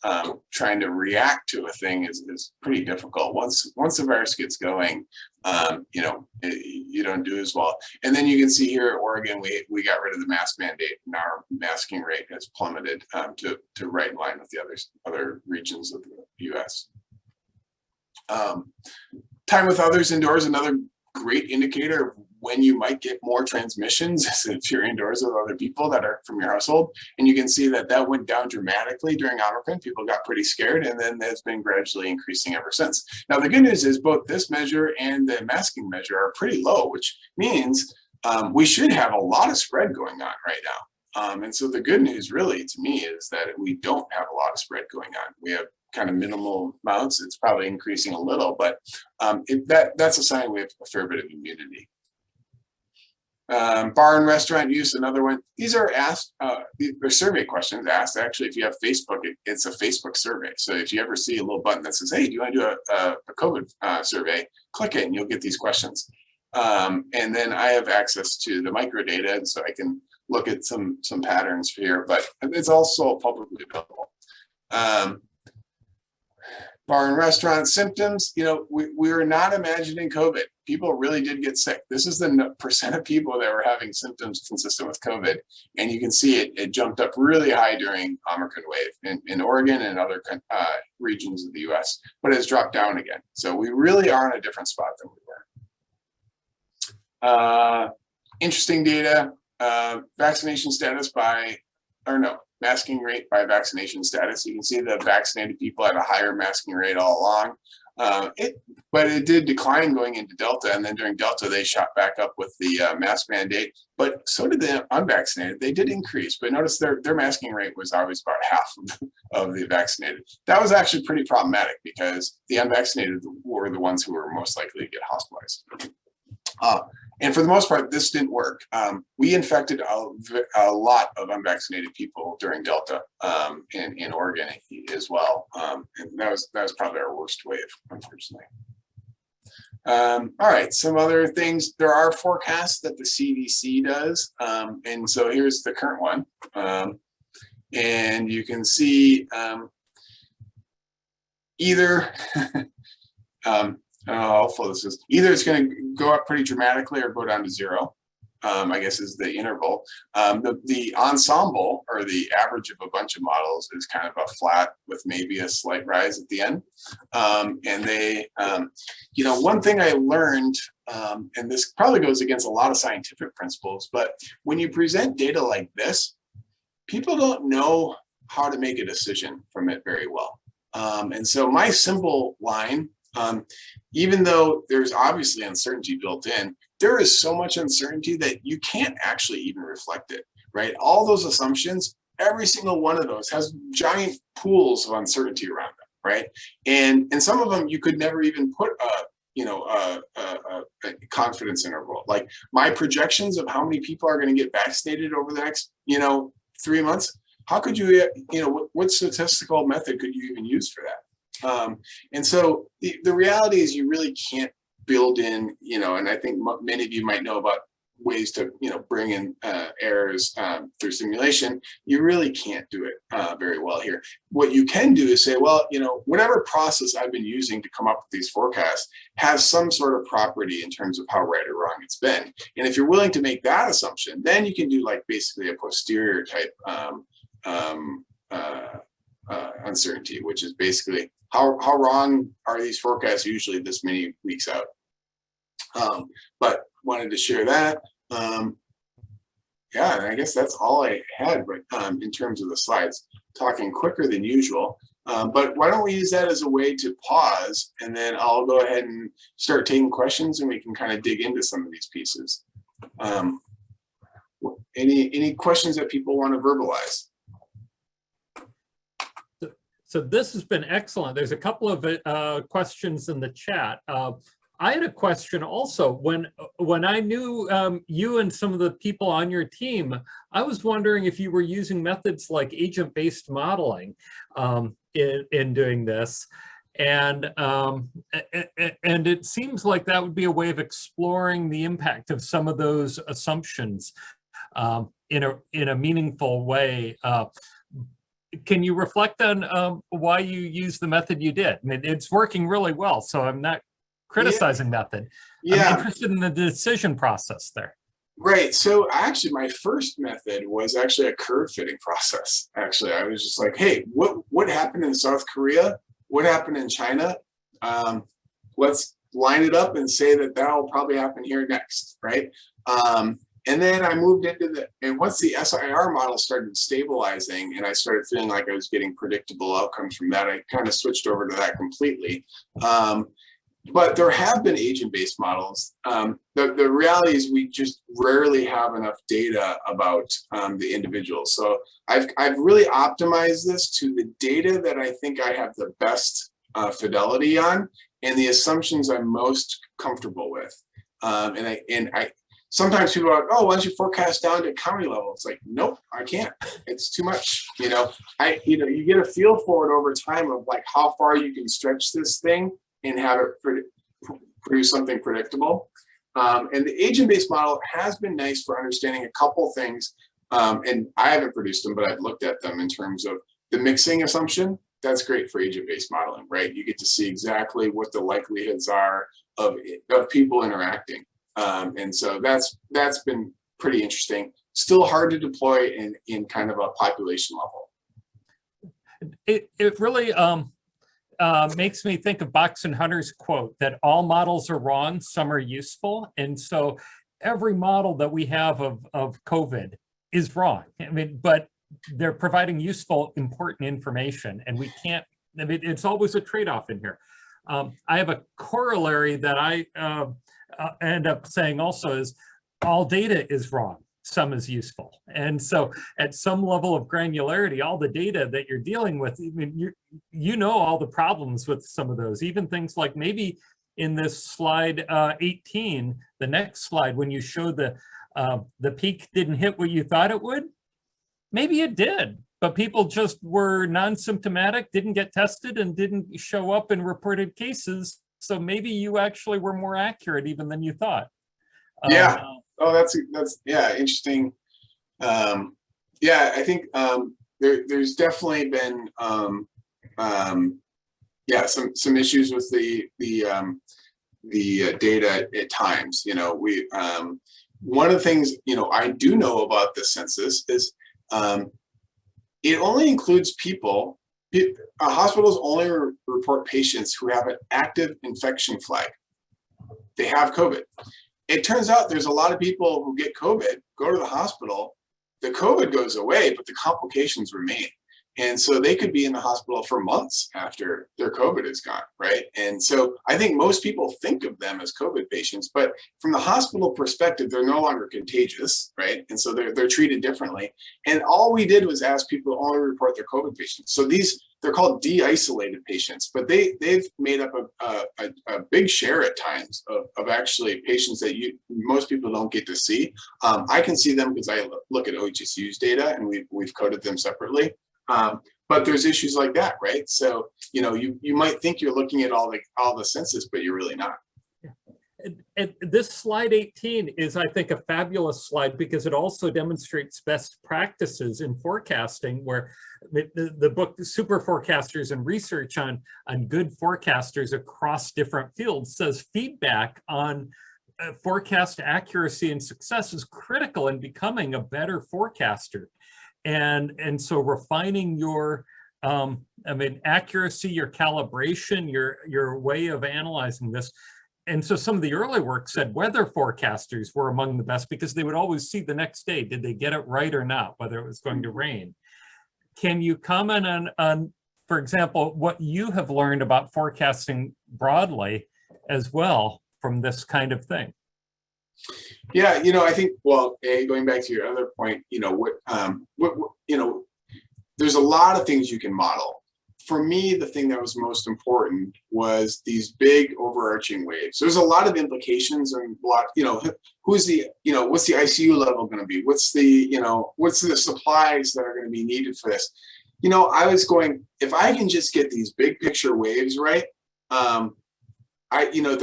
Trying to react to a thing is pretty difficult. Once the virus gets going, you know, you don't do as well. And then you can see here at Oregon, we got rid of the mask mandate, and our masking rate has plummeted to right in line with the other regions of the U.S. Time with others indoors, another great indicator of when you might get more transmissions if you're indoors with other people that are from your household. And you can see that went down dramatically during Omicron. People got pretty scared, and then it's been gradually increasing ever since. Now, the good news is both this measure and the masking measure are pretty low, which means we should have a lot of spread going on right now. And so the good news really to me is that we don't have a lot of spread going on. We have kind of minimal amounts. It's probably increasing a little, but that's a sign we have a fair bit of immunity. Bar and restaurant use, another one. These are asked, they're survey questions asked. Actually, if you have Facebook, it's a Facebook survey. So if you ever see a little button that says, hey, do you want to do a COVID survey, click it and you'll get these questions. And then I have access to the microdata, and so I can look at some patterns here, but it's also publicly available. Bar and restaurant symptoms, you know, we're not imagining COVID. People really did get sick. This is the percent of people that were having symptoms consistent with COVID. And you can see it jumped up really high during Omicron wave in Oregon and other regions of the US, but it's dropped down again. So we really are in a different spot than we were. Interesting data, vaccination status masking rate by vaccination status. You can see the vaccinated people had a higher masking rate all along. But it did decline going into Delta, and then during Delta, they shot back up with the mask mandate, but so did the unvaccinated. They did increase, but notice their masking rate was always about half of the vaccinated. That was actually pretty problematic because the unvaccinated were the ones who were most likely to get hospitalized. And for the most part, this didn't work. We infected a lot of unvaccinated people during Delta in Oregon as well. And that was probably our worst wave, unfortunately. All right, some other things. There are forecasts that the CDC does. And so here's the current one. And you can see either hopefully this is either it's going to go up pretty dramatically or go down to zero. I guess is the interval. The ensemble, or the average of a bunch of models, is kind of a flat with maybe a slight rise at the end. And they, one thing I learned, and this probably goes against a lot of scientific principles, but when you present data like this, people don't know how to make a decision from it very well. And so my simple line, even though there's obviously uncertainty built in, there is so much uncertainty that you can't actually even reflect it, right? All those assumptions, every single one of those has giant pools of uncertainty around them, right? And some of them you could never even put a confidence interval. Like my projections of how many people are going to get vaccinated over the next 3 months, how could you, what statistical method could you even use for that? And so the reality is you really can't build in, and I think many of you might know about ways to, bring in errors through simulation. You really can't do it very well here. What you can do is say, well, whatever process I've been using to come up with these forecasts has some sort of property in terms of how right or wrong it's been. And if you're willing to make that assumption, then you can do like basically a posterior type uncertainty, which is basically how wrong are these forecasts usually this many weeks out. But wanted to share that. Yeah, and I guess that's all I had in terms of the slides. Talking quicker than usual, but why don't we use that as a way to pause, and then I'll go ahead and start taking questions, and we can kind of dig into some of these pieces. Any questions that people want to verbalize? So this has been excellent. There's a couple of questions in the chat. I had a question also. When I knew you and some of the people on your team, I was wondering if you were using methods like agent-based modeling in doing this. And it seems like that would be a way of exploring the impact of some of those assumptions in a meaningful way. Can you reflect on why you used the method you did? I mean, it's working really well, so I'm not criticizing method. Yeah. I'm interested in the decision process there. Right. So actually, my first method was actually a curve fitting process. Actually, I was just like, hey, what happened in South Korea? What happened in China? Let's line it up and say that will probably happen here next, right? And then I moved into and once the SIR model started stabilizing and I started feeling like I was getting predictable outcomes from that, I kind of switched over to that completely. But there have been agent-based models. The reality is we just rarely have enough data about the individuals. So I've really optimized this to the data that I think I have the best fidelity on and the assumptions I'm most comfortable with. And I sometimes people are like, oh, why don't you forecast down to county level? It's like, nope, I can't. It's too much. You get a feel for it over time of like how far you can stretch this thing and have it produce something predictable. And the agent-based model has been nice for understanding a couple things. And I haven't produced them, but I've looked at them in terms of the mixing assumption. That's great for agent-based modeling, right? You get to see exactly what the likelihoods are of people interacting. And so that's been pretty interesting. Still hard to deploy in kind of a population level. It really makes me think of Box and Hunter's quote that all models are wrong, some are useful. And so every model that we have of COVID is wrong. I mean, but they're providing useful, important information, and we can't, I mean, it's always a trade-off in here. I have a corollary that I end up saying also is all data is wrong, some is useful. And so at some level of granularity, all the data that you're dealing with, I mean, you know all the problems with some of those, even things like maybe in this slide 18, the next slide, when you show the peak didn't hit what you thought it would, maybe it did, but people just were non-symptomatic, didn't get tested, and didn't show up in reported cases. So maybe you actually were more accurate even than you thought. Yeah. Oh, that's yeah, interesting. Yeah, I think there's definitely been yeah, some issues with the data at times. You know, one of the things, I do know about the census is it only includes people, hospitals only report patients who have an active infection flag. They have COVID. It turns out there's a lot of people who get COVID, go to the hospital, the COVID goes away, but the complications remain. And so they could be in the hospital for months after their COVID is gone, right? And so I think most people think of them as COVID patients, but from the hospital perspective, they're no longer contagious, right? And so they're treated differently. And all we did was ask people to only report their COVID patients. So they're called de-isolated patients, but they've made up a big share at times of actually patients that most people don't get to see. I can see them because I look at OHSU's data, and we've coded them separately. But there's issues like that, right? So, you might think you're looking at all the census, but you're really not. And this slide 18 is, I think, a fabulous slide because it also demonstrates best practices in forecasting, where the book Super Forecasters and Research on Good Forecasters Across Different Fields says feedback on forecast accuracy and success is critical in becoming a better forecaster. And so refining your accuracy, your calibration, your way of analyzing this. And so some of the early work said weather forecasters were among the best because they would always see the next day, did they get it right or not, whether it was going to rain. Can you comment on, for example, what you have learned about forecasting broadly as well from this kind of thing? Yeah, I think, well, going back to your other point, there's a lot of things you can model. For me, the thing that was most important was these big overarching waves. There's a lot of implications and what's the ICU level going to be? What's the supplies that are going to be needed for this? I was going, if I can just get these big picture waves right, the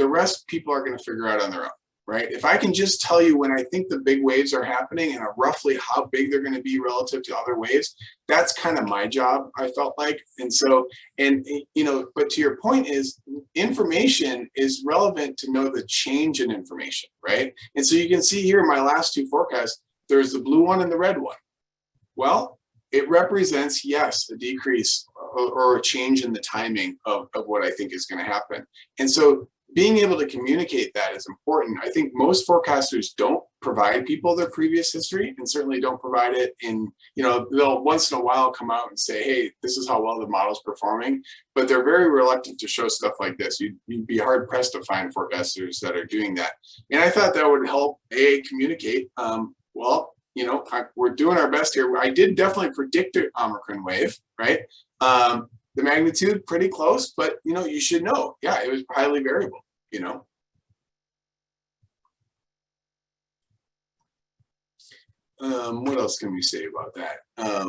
rest people are going to figure out on their own. Right? If I can just tell you when I think the big waves are happening and roughly how big they're going to be relative to other waves, that's kind of my job, I felt like. And so, but to your point is information is relevant to know the change in information, right? And so you can see here in my last two forecasts, there's the blue one and the red one. Well, it represents, yes, a decrease or a change in the timing of what I think is going to happen. And so being able to communicate that is important. I think most forecasters don't provide people their previous history, and certainly don't provide it in, they'll once in a while come out and say, hey, this is how well the model's performing, but they're very reluctant to show stuff like this. You'd be hard pressed to find forecasters that are doing that. And I thought that would help communicate, we're doing our best here. I did definitely predict an Omicron wave, right? The magnitude pretty close, but you should know, yeah, it was highly variable, What else can we say about that? I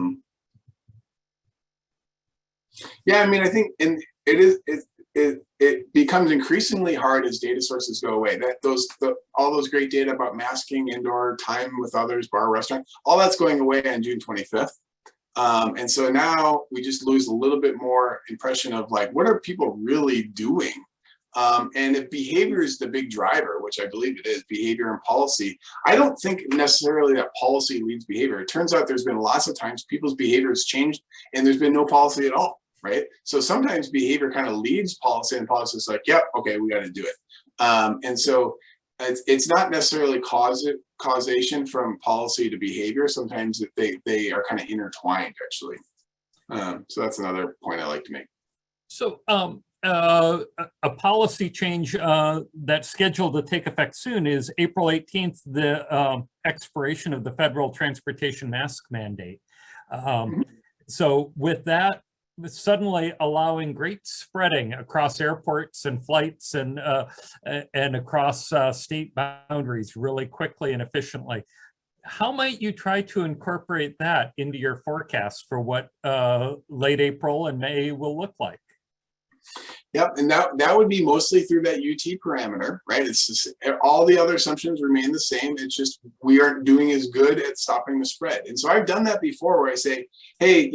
think, and it becomes increasingly hard as data sources go away. All those great data about masking, indoor time with others, bar, restaurant, all that's going away on June 25th. And so now we just lose a little bit more impression of what are people really doing? And if behavior is the big driver, which I believe it is, behavior and policy, I don't think necessarily that policy leads behavior. It turns out there's been lots of times people's behavior has changed and there's been no policy at all, right? So sometimes behavior kind of leads policy, and policy is like, yep, okay, we got to do it. And so it's not necessarily causation from policy to behavior. Sometimes they are kind of intertwined, actually. So that's another point I like to make. So a policy change that's scheduled to take effect soon is April 18th, the expiration of the federal transportation mask mandate. So with that, suddenly allowing great spreading across airports and flights and across state boundaries really quickly and efficiently. How might you try to incorporate that into your forecast for what late April and May will look like? Yep, and that would be mostly through that UT parameter, right? It's just, all the other assumptions remain the same. It's just we aren't doing as good at stopping the spread. And so I've done that before, where I say, hey,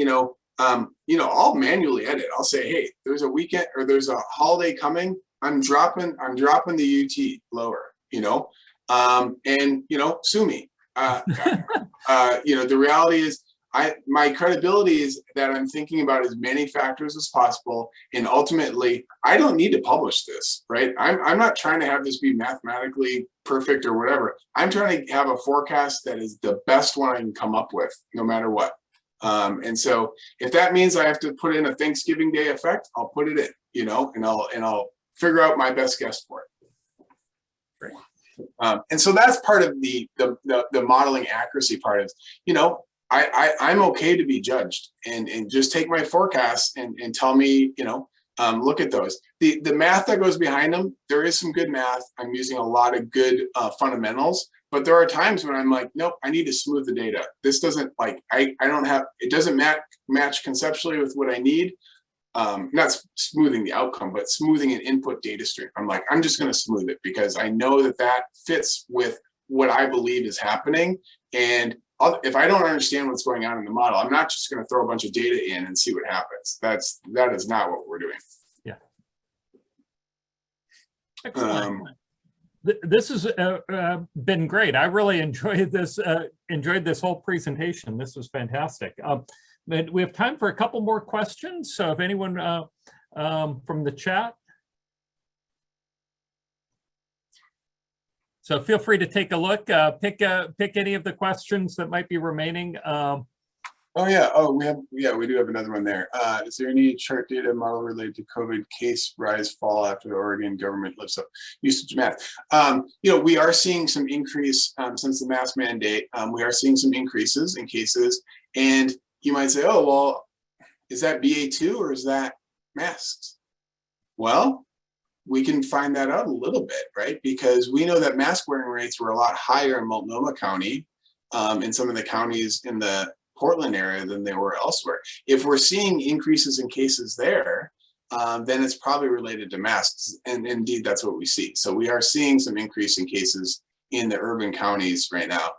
I'll manually edit. I'll say, hey, there's a weekend or there's a holiday coming. I'm dropping the UT lower, and sue me. The reality is, my credibility is that I'm thinking about as many factors as possible, and ultimately, I don't need to publish this, right? I'm not trying to have this be mathematically perfect or whatever. I'm trying to have a forecast that is the best one I can come up with, no matter what. And so, if that means I have to put in a Thanksgiving Day effect, I'll put it in, and I'll figure out my best guess for it. Great. And so that's part of the modeling accuracy part is, I'm okay to be judged and just take my forecasts and tell me, look at those. The math that goes behind them, there is some good math. I'm using a lot of good fundamentals, but there are times when I'm like, nope, I need to smooth the data. This doesn't it doesn't match conceptually with what I need. Not smoothing the outcome, but smoothing an input data stream. I'm like, I'm just going to smooth it because I know that fits with what I believe is happening. And if I don't understand what's going on in the model, I'm not just going to throw a bunch of data in and see what happens. That is not what we're doing. Yeah. Excellent. This has been great. I really enjoyed this whole presentation. This was fantastic. But we have time for a couple more questions. So if anyone from the chat. So feel free to take a look, pick any of the questions that might be remaining. Oh yeah, we do have another one there. Is there any chart data model related to COVID case rise fall after the Oregon government lifts up usage mask? We are seeing some increase since the mask mandate. We are seeing some increases in cases, and you might say, oh, well, is that BA2 or is that masks? Well, we can find that out a little bit, right? Because we know that mask wearing rates were a lot higher in Multnomah County, in some of the counties in the Portland area than they were elsewhere. If we're seeing increases in cases there, then it's probably related to masks. And indeed, that's what we see. So we are seeing some increase in cases in the urban counties right now.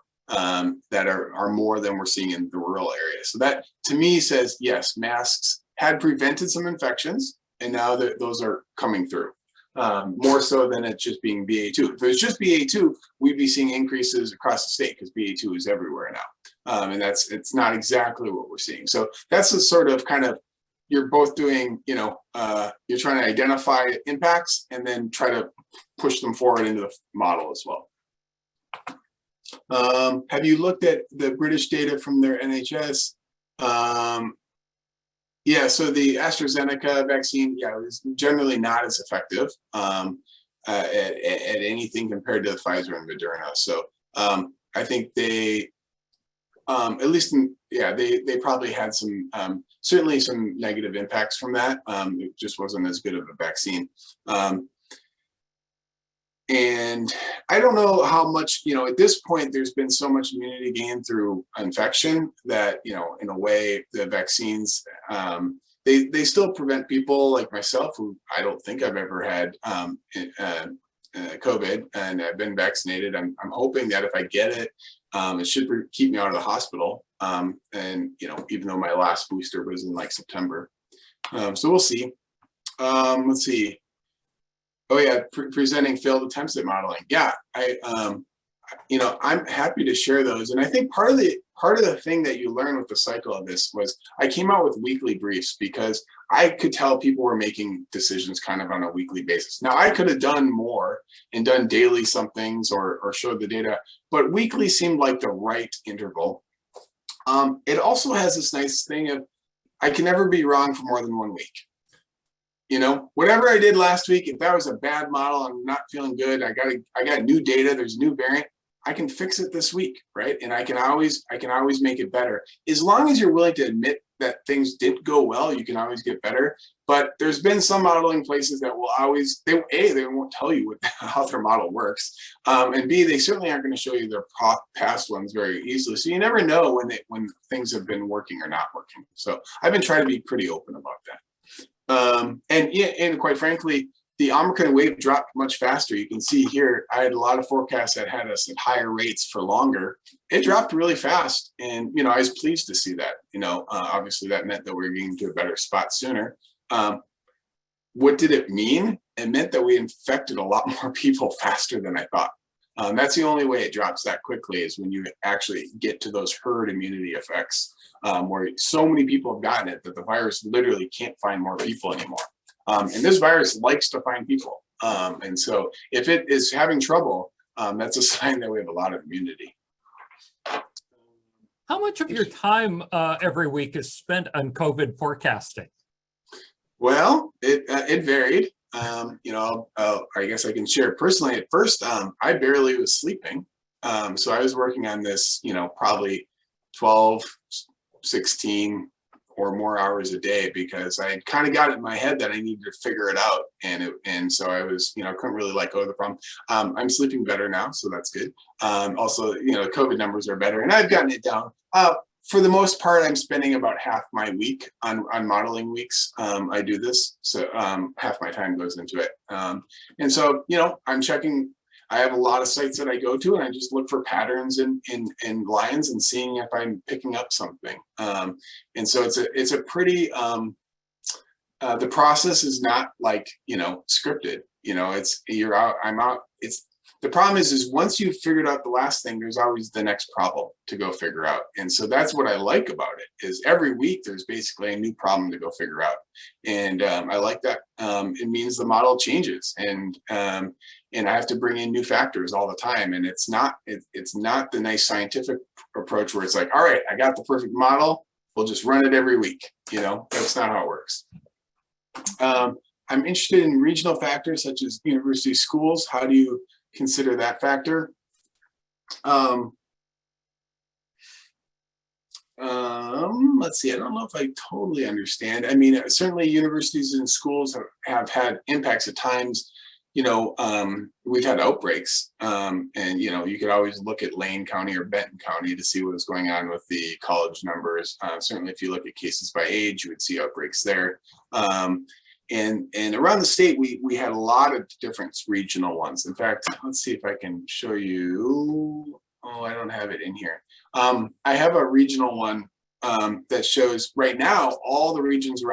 That are more than we're seeing in the rural areas. So that to me says, yes, masks had prevented some infections and now those are coming through. More so than it just being BA2. If it was just BA2, we'd be seeing increases across the state because BA2 is everywhere now. And it's not exactly what we're seeing. So that's the sort of kind of, you're both doing, you're trying to identify impacts and then try to push them forward into the model as well. Have you looked at the British data from their NHS? Yeah, so the AstraZeneca vaccine, it was generally not as effective at anything compared to the Pfizer and Moderna. So I think they, at least, they probably had some, certainly some negative impacts from that. It just wasn't as good of a vaccine. And I don't know how much, at this point, there's been so much immunity gain through infection that, in a way, the vaccines, they still prevent people like myself, who I don't think I've ever had COVID, and I've been vaccinated. I'm hoping that if I get it, it should keep me out of the hospital. And, even though my last booster was in like September. So we'll see. Let's see. Oh yeah, presenting failed attempts at modeling. Yeah, I'm happy to share those. And I think part of the thing that you learn with the cycle of this was I came out with weekly briefs because I could tell people were making decisions kind of on a weekly basis. Now I could have done more and done daily somethings or showed the data, but weekly seemed like the right interval. It also has this nice thing of I can never be wrong for more than 1 week. Whatever I did last week, if that was a bad model, I'm not feeling good, I got new data, there's a new variant, I can fix it this week, right? And I can always make it better. As long as you're willing to admit that things did go well, you can always get better. But there's been some modeling places that will always, they won't tell you how their model works. And B, they certainly aren't going to show you their past ones very easily. So you never know when things have been working or not working. So I've been trying to be pretty open about that. And quite frankly, the Omicron wave dropped much faster. You can see here, I had a lot of forecasts that had us at higher rates for longer. It dropped really fast. And, I was pleased to see that, obviously that meant that we were getting to a better spot sooner. What did it mean? It meant that we infected a lot more people faster than I thought. That's the only way it drops that quickly, is when you actually get to those herd immunity effects, where so many people have gotten it that the virus literally can't find more people anymore. And this virus likes to find people. And so if it is having trouble, that's a sign that we have a lot of immunity. How much of your time every week is spent on COVID forecasting? Well, it varied. I guess I can share personally. At first, I barely was sleeping. So I was working on this, probably 12, 16 or more hours a day, because I had kind of got it in my head that I needed to figure it out. And so I was, couldn't really let go of the problem. I'm sleeping better now, so that's good. Also, COVID numbers are better, and I've gotten it down. For the most part, I'm spending about half my week on modeling weeks. I do this, so half my time goes into it. And so, I'm checking. I have a lot of sites that I go to, and I just look for patterns in lines and seeing if I'm picking up something. And so it's a pretty, the process is not like, scripted. You're out, I'm out. The problem is once you've figured out the last thing, there's always the next problem to go figure out. And so that's what I like about it, is every week there's basically a new problem to go figure out. And I like that. It means the model changes, and I have to bring in new factors all the time. And it's not the nice scientific approach where it's like, all right, I got the perfect model, we'll just run it every week. That's not how it works. I'm interested in regional factors such as university schools. How do you consider that factor? Let's see, I don't know if I totally understand. I mean, certainly universities and schools have had impacts at times. We've had outbreaks, and you could always look at Lane County or Benton County to see what was going on with the college numbers. Certainly if you look at cases by age, you would see outbreaks there. And around the state, we had a lot of different regional ones. In fact, let's see if I can show you. Oh, I don't have it in here. I have a regional one that shows right now all the regions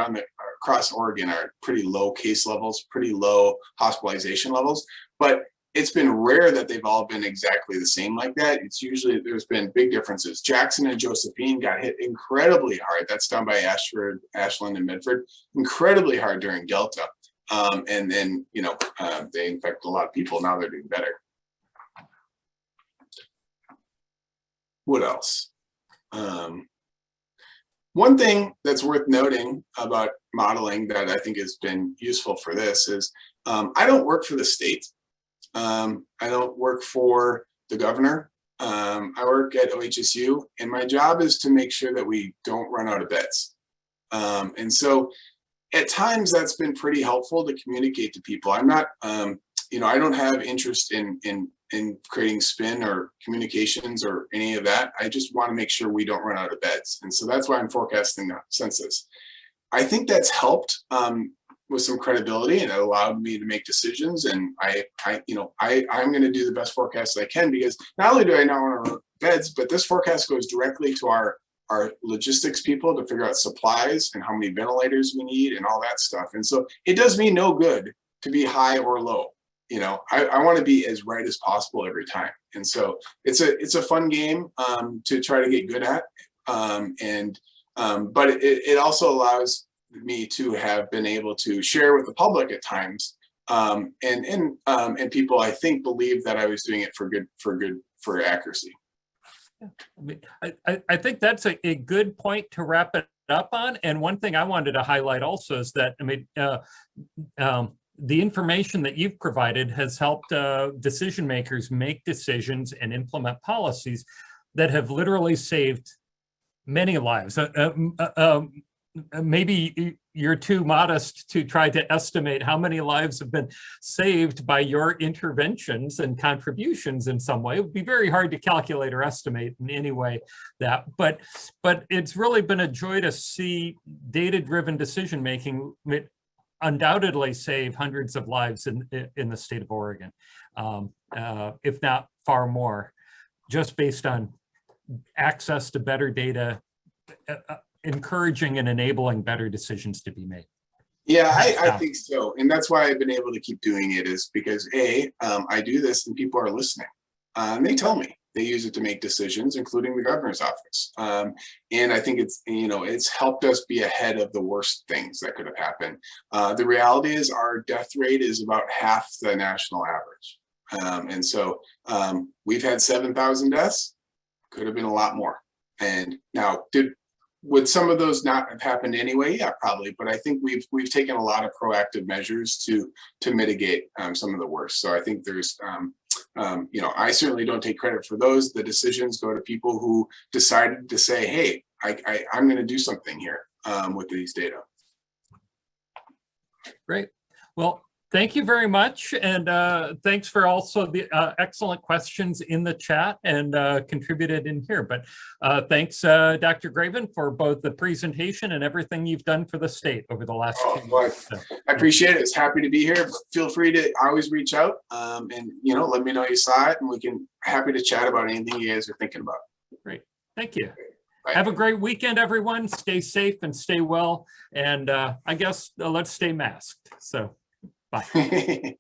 across Oregon are pretty low case levels, pretty low hospitalization levels, but it's been rare that they've all been exactly the same like that. It's usually, there's been big differences. Jackson and Josephine got hit incredibly hard. That's down by Ashford, Ashland, and Medford, incredibly hard during Delta. And then, they infected a lot of people. Now they're doing better. What else? One thing that's worth noting about modeling that I think has been useful for this is I don't work for the state. I don't work for the governor. I work at OHSU, and my job is to make sure that we don't run out of beds. And so at times that's been pretty helpful to communicate to people. I'm not, I don't have interest in creating spin or communications or any of that. I just want to make sure we don't run out of beds. And so that's why I'm forecasting the census. I think that's helped with some credibility, and it allowed me to make decisions. And I'm going to do the best forecast I can, because not only do I not want to run out of beds, but this forecast goes directly to our logistics people to figure out supplies and how many ventilators we need and all that stuff. And so it does me no good to be high or low. I want to be as right as possible every time. And so it's a fun game to try to get good at. But it also allows me to have been able to share with the public at times. And people, I think, believe that I was doing it for accuracy. I think that's a good point to wrap it up on. And one thing I wanted to highlight also is that, the information that you've provided has helped decision makers make decisions and implement policies that have literally saved many lives. Maybe you're too modest to try to estimate how many lives have been saved by your interventions and contributions in some way. It would be very hard to calculate or estimate in any way that, but it's really been a joy to see data-driven decision making undoubtedly save hundreds of lives in the state of Oregon, if not far more, just based on access to better data, encouraging and enabling better decisions to be made. Yeah, I think so. And that's why I've been able to keep doing it, is because I do this and people are listening. And they tell me they use it to make decisions, including the governor's office. And I think it's, it's helped us be ahead of the worst things that could have happened. The reality is our death rate is about half the national average. And so we've had 7,000 deaths, could have been a lot more. And now, would some of those not have happened anyway? Yeah, probably. But I think we've taken a lot of proactive measures to mitigate some of the worst. So I think there's, I certainly don't take credit for those. The decisions go to people who decided to say, hey, I'm going to do something here with these data. Great. Well, thank you very much. And thanks for also the excellent questions in the chat and contributed in here. But thanks, Dr. Graven, for both the presentation and everything you've done for the state over the last 2 years. So, I appreciate it. It's happy to be here. Feel free to always reach out and, let me know you saw it, and we can happy to chat about anything you guys are thinking about. Great. Thank you. Bye. Have a great weekend, everyone. Stay safe and stay well. And I guess let's stay masked. So. Bye.